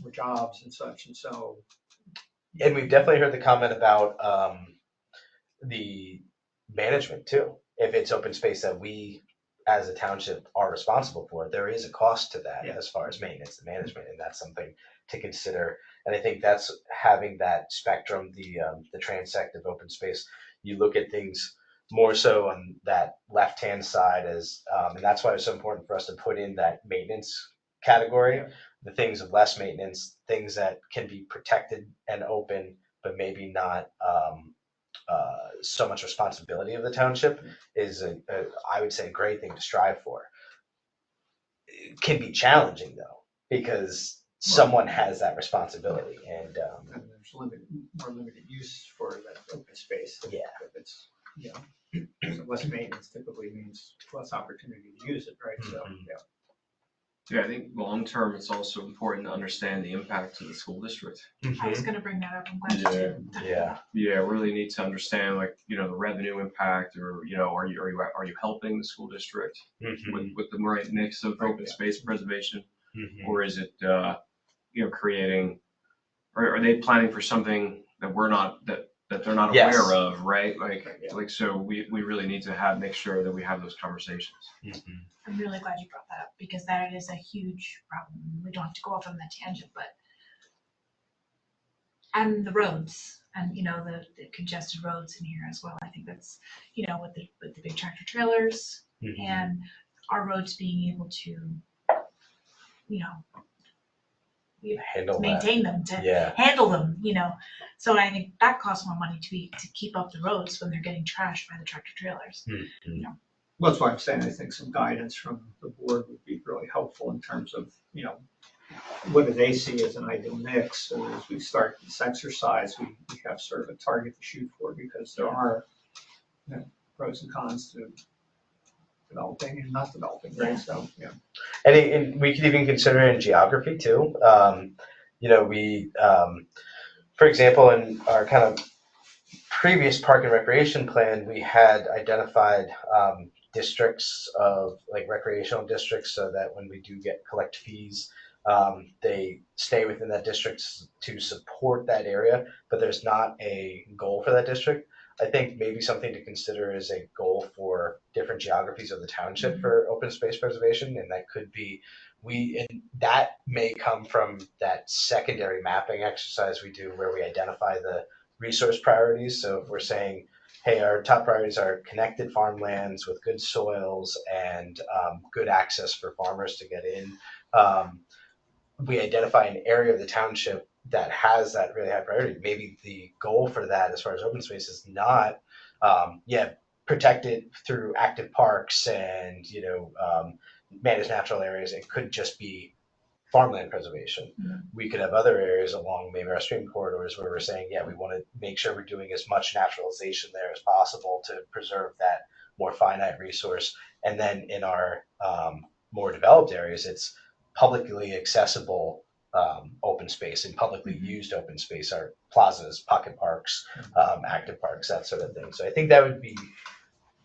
more jobs and such. And so, and we've definitely heard the comment about the management too. If it's open space that we as a township are responsible for, there is a cost to that as far as maintenance and management, and that's something to consider. And I think that's having that spectrum, the transect of open space. You look at things more so on that left-hand side as, and that's why it's so important for us to put in that maintenance category, the things of less maintenance, things that can be protected and open, but maybe not so much responsibility of the township, is I would say, a great thing to strive for. It can be challenging though, because someone has that responsibility, and there's more limited use for that open space. Yeah. If it's, so less maintenance typically means less opportunity to use it, right? So, Yeah, I think long-term, it's also important to understand the impact to the school district. I was gonna bring that up, I'm glad you did. Yeah, really need to understand, like, the revenue impact, or, are you helping the school district with the right mix of open space preservation? Or is it, creating, or are they planning for something that we're not, that they're not aware of, right? So we really need to make sure that we have those conversations. I'm really glad you brought that up, because that is a huge problem. We don't have to go off on that tangent, but and the roads, and the congested roads in here as well. I think that's with the big tractor trailers and our roads being able to handle maintain them, to handle them, So I think that costs more money to keep up the roads when they're getting trashed by the tractor trailers. well, that's why I'm saying I think some guidance from the board would be really helpful in terms of, what do they see as an ideal mix? So as we start this exercise, we have sort of a target to shoot for, because there are pros and cons to developing and not developing, right? So, And we could even consider it in geography too. We, for example, in our kind of previous park and recreation plan, we had identified districts of, like, recreational districts, so that when we do collect fees, they stay within that district to support that area, but there's not a goal for that district. I think maybe something to consider is a goal for different geographies of the township for open space preservation, and that could be, and that may come from that secondary mapping exercise we do, where we identify the resource priorities. So if we're saying, hey, our top priorities are connected farmlands with good soils and good access for farmers to get in, we identify an area of the township that has that really high priority. Maybe the goal for that, as far as open space, is not, protect it through active parks and, manage natural areas. It could just be farmland preservation. We could have other areas along maybe our stream corridors where we're saying, we want to make sure we're doing as much naturalization there as possible to preserve that more finite resource. And then in our more developed areas, it's publicly accessible open space and publicly used open space, our plazas, pocket parks, active parks, that sort of thing. So I think that would be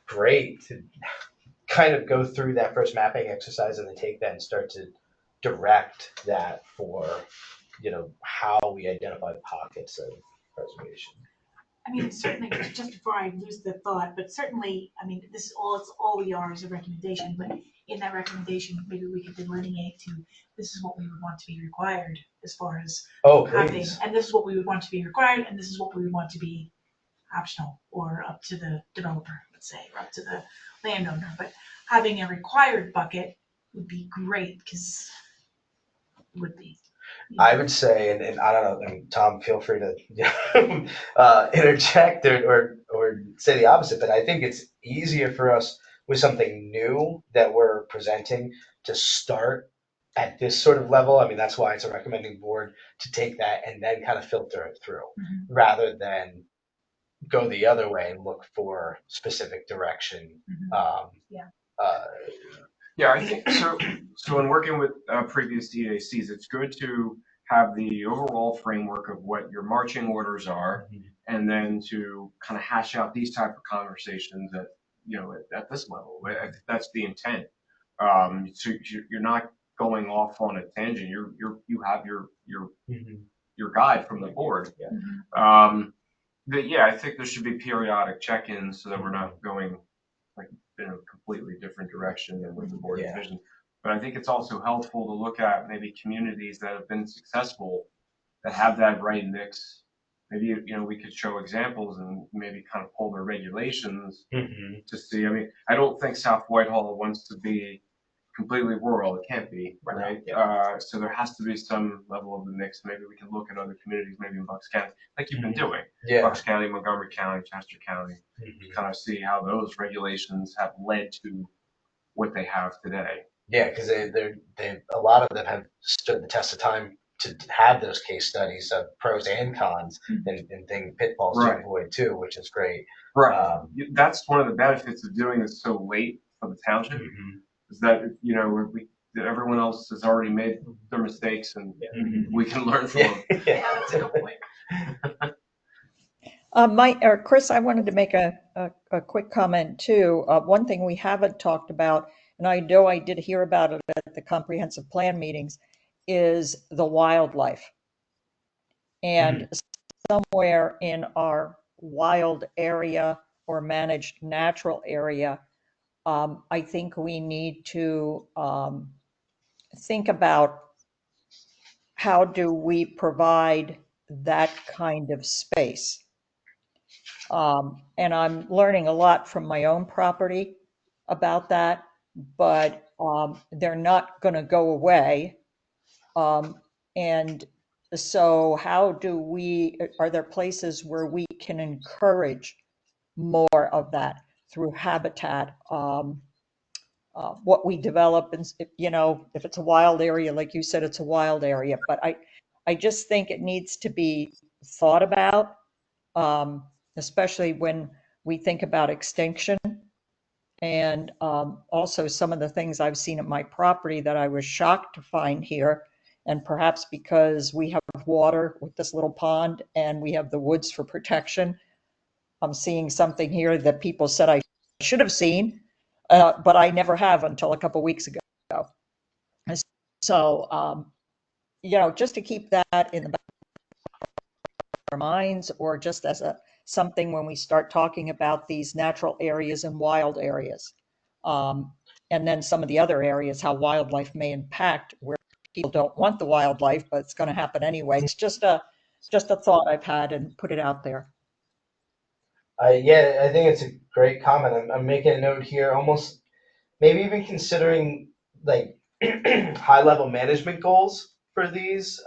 great to kind of go through that first mapping exercise and then take that and start to direct that for, how we identify pockets of preservation. I mean, certainly, just before I lose the thought, but certainly, I mean, this is all we are is a recommendation, but in that recommendation, maybe we could delineate to, this is what we would want to be required as far as Oh, having, please. and this is what we would want to be required, and this is what we would want to be optional, or up to the developer, let's say, or up to the landowner, but having a required bucket would be great, because it would be. I would say, and I don't know, and Tom, feel free to interject or say the opposite, but I think it's easier for us with something new that we're presenting to start at this sort of level. I mean, that's why it's a recommending board to take that and then kind of filter it through rather than go the other way and look for specific direction. Yeah. Yeah, I think so. So in working with previous EACs, it's good to have the overall framework of what your marching orders are, and then to kind of hash out these type of conversations at at this level. I think that's the intent. So you're not going off on a tangent. You have your guide from the board. Yeah, I think there should be periodic check-ins so that we're not going like in a completely different direction than what the board envisioned. But I think it's also helpful to look at maybe communities that have been successful that have that right mix. Maybe we could show examples and maybe kind of pull their regulations to see. I mean, I don't think South Whitehall wants to be completely rural. It can't be, right? So there has to be some level of the mix. Maybe we can look at other communities, maybe in Bucks County, like you've been doing. Bucks County, Montgomery County, Chester County, kind of see how those regulations have led to what they have today. Yeah, because they a lot of them have stood the test of time to have those case studies of pros and cons and pitfalls to avoid too, which is great. Right. That's one of the benefits of doing this so late for the township. Is that that everyone else has already made their mistakes and we can learn from them. Yeah, that's a good point. Chris, I wanted to make a quick comment too. One thing we haven't talked about, and I know I did hear about it at the comprehensive plan meetings, is the wildlife. And somewhere in our wild area or managed natural area, I think we need to think about how do we provide that kind of space. And I'm learning a lot from my own property about that, but they're not going to go away. And so are there places where we can encourage more of that through habitat? What we develop, and if it's a wild area, like you said, it's a wild area, but I just think it needs to be thought about, especially when we think about extinction. And also some of the things I've seen at my property that I was shocked to find here, and perhaps because we have water with this little pond and we have the woods for protection, I'm seeing something here that people said I should have seen, but I never have until a couple weeks ago. So, just to keep that in the back of our minds, or just as something when we start talking about these natural areas and wild areas. And then some of the other areas, how wildlife may impact where people don't want the wildlife, but it's going to happen anyway. It's just a thought I've had and put it out there. Yeah, I think it's a great comment. I'm making a note here, almost maybe even considering like high level management goals for these.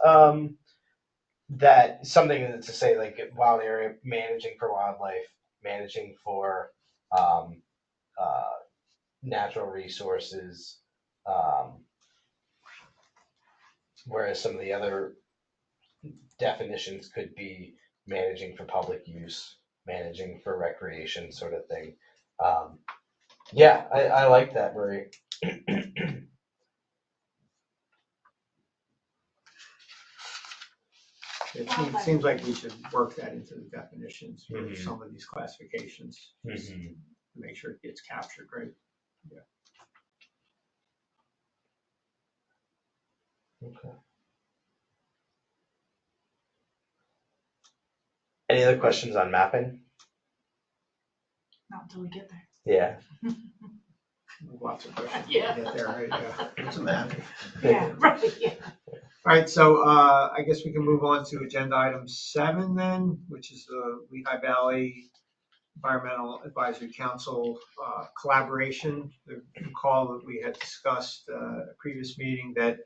That something to say like wild area, managing for wildlife, managing for natural resources, whereas some of the other definitions could be managing for public use, managing for recreation, sort of thing. Yeah, I like that, Marie. It seems like we should work that into the definitions for some of these classifications. to make sure it gets captured, right? Okay. Any other questions on mapping? Not until we get there. Yeah. Lots of questions. Yeah. To get there, right? Yeah. What's a map? Yeah, right, yeah. All right, so I guess we can move on to agenda item 7 then, which is the Lehigh Valley Environmental Advisory Council collaboration. Recall that we had discussed at a previous meeting that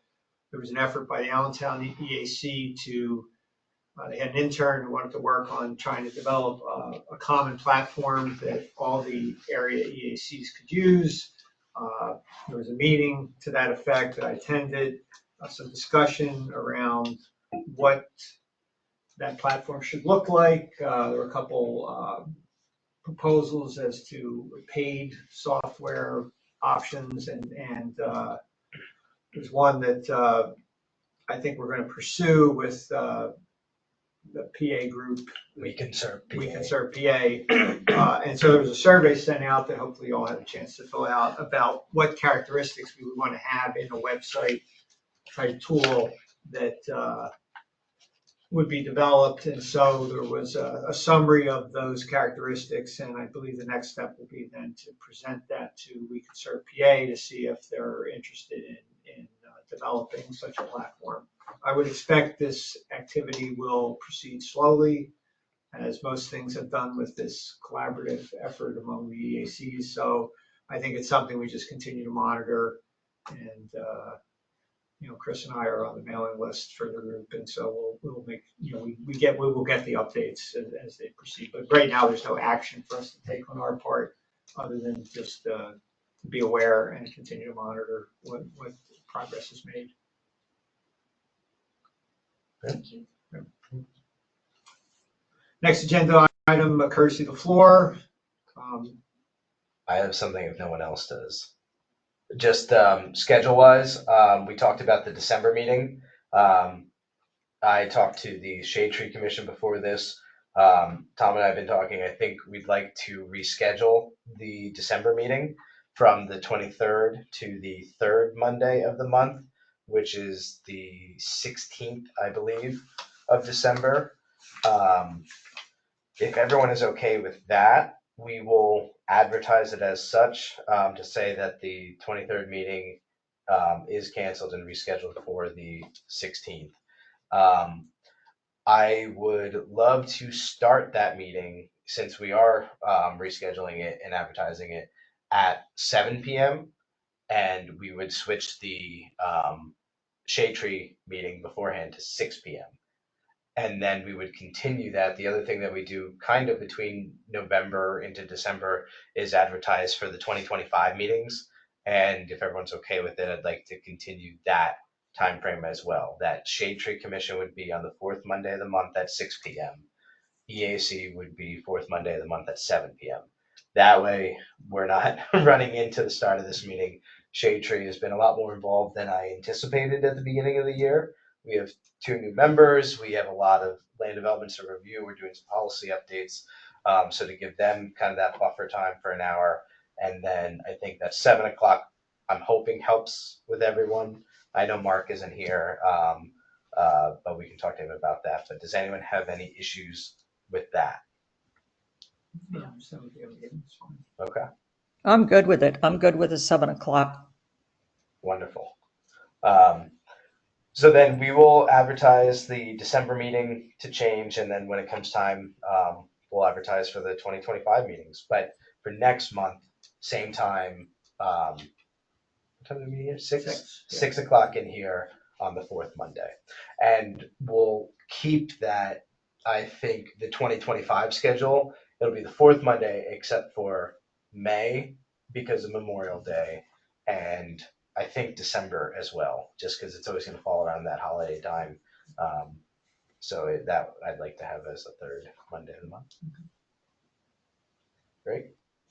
there was an effort by the Allentown EAC to, they had an intern who wanted to work on trying to develop a common platform that all the area EACs could use. There was a meeting to that effect that I attended, some discussion around what that platform should look like. There were a couple proposals as to paid software options, and there's one that I think we're going to pursue with the PA group. We can serve PA. We can serve PA. And so there was a survey sent out that hopefully you all had a chance to fill out about what characteristics we would want to have in a website type tool that would be developed. And so there was a summary of those characteristics. And I believe the next step will be then to present that to We Can Serve PA to see if they're interested in developing such a platform. I would expect this activity will proceed slowly, as most things have done with this collaborative effort among the EACs. So I think it's something we just continue to monitor. And, Chris and I are on the mailing list for the group. And so we'll make, we will get the updates as they proceed. But right now, there's no action for us to take on our part other than just to be aware and continue to monitor what progress is made. Thank you. Next agenda item, courtesy of the floor. I have something if no one else does. Just schedule wise, we talked about the December meeting. I talked to the Shade Tree Commission before this. Tom and I have been talking. I think we'd like to reschedule the December meeting from the 23rd to the third Monday of the month, which is the 16th, I believe, of December. If everyone is okay with that, we will advertise it as such to say that the 23rd meeting is canceled and rescheduled for the 16th. I would love to start that meeting, since we are rescheduling it and advertising it, at 7 p.m. and we would switch the Shade Tree meeting beforehand to 6 p.m. And then we would continue that. The other thing that we do kind of between November into December is advertise for the 2025 meetings. And if everyone's okay with it, I'd like to continue that time frame as well. That Shade Tree Commission would be on the fourth Monday of the month at 6 p.m. EAC would be fourth Monday of the month at 7 p.m. That way, we're not running into the start of this meeting. Shade Tree has been a lot more involved than I anticipated at the beginning of the year. We have 2 new members. We have a lot of land developments to review. We're doing some policy updates. So to give them kind of that buffer time for an hour. And then I think that 7 o'clock, I'm hoping helps with everyone. I know Mark isn't here, but we can talk to him about that. But does anyone have any issues with that? Yeah, 7 p.m. is fine. Okay, I'm good with it. I'm good with the 7 o'clock. wonderful. So then we will advertise the December meeting to change, and then when it comes time, we'll advertise for the 2025 meetings. But for next month, same time, what time is the meeting here? 6 o'clock in here on the fourth Monday. And we'll keep that, I think, the 2025 schedule. It'll be the fourth Monday except for May because of Memorial Day, and I think December as well, just because it's always going to fall around that holiday time. So that I'd like to have as the third Monday of the month. Great.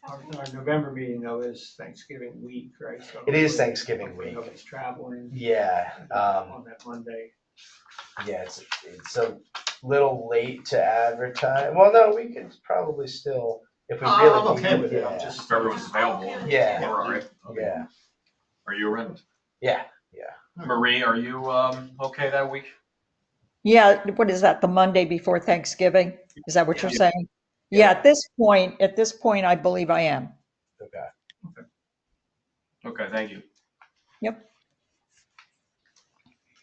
Our November meeting, though, is Thanksgiving week, right? So It is hopefully- Thanksgiving hopefully week. Nobody's traveling Yeah. on that Monday. Yeah, it's a little late to advertise. Well, no, we could probably still If we really. I'm okay with it, I'm yeah. just. If everyone's available. Yeah. We're all right. Yeah, Are you around? yeah. Marie, are you okay that week? Yeah, what is that, the Monday before Thanksgiving? Is that what you're Yeah. saying? Yeah. Yeah, at this point, I believe I am. Okay. Okay, thank you. Yep.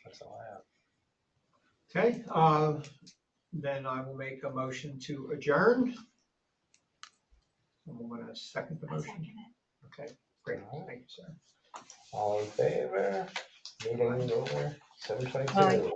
That's all I have. Okay, then I will make a motion to adjourn. Someone want to second the I motion? second it. Okay, great, thank you, sir. All in favor? Meeting over Aye. 7:22.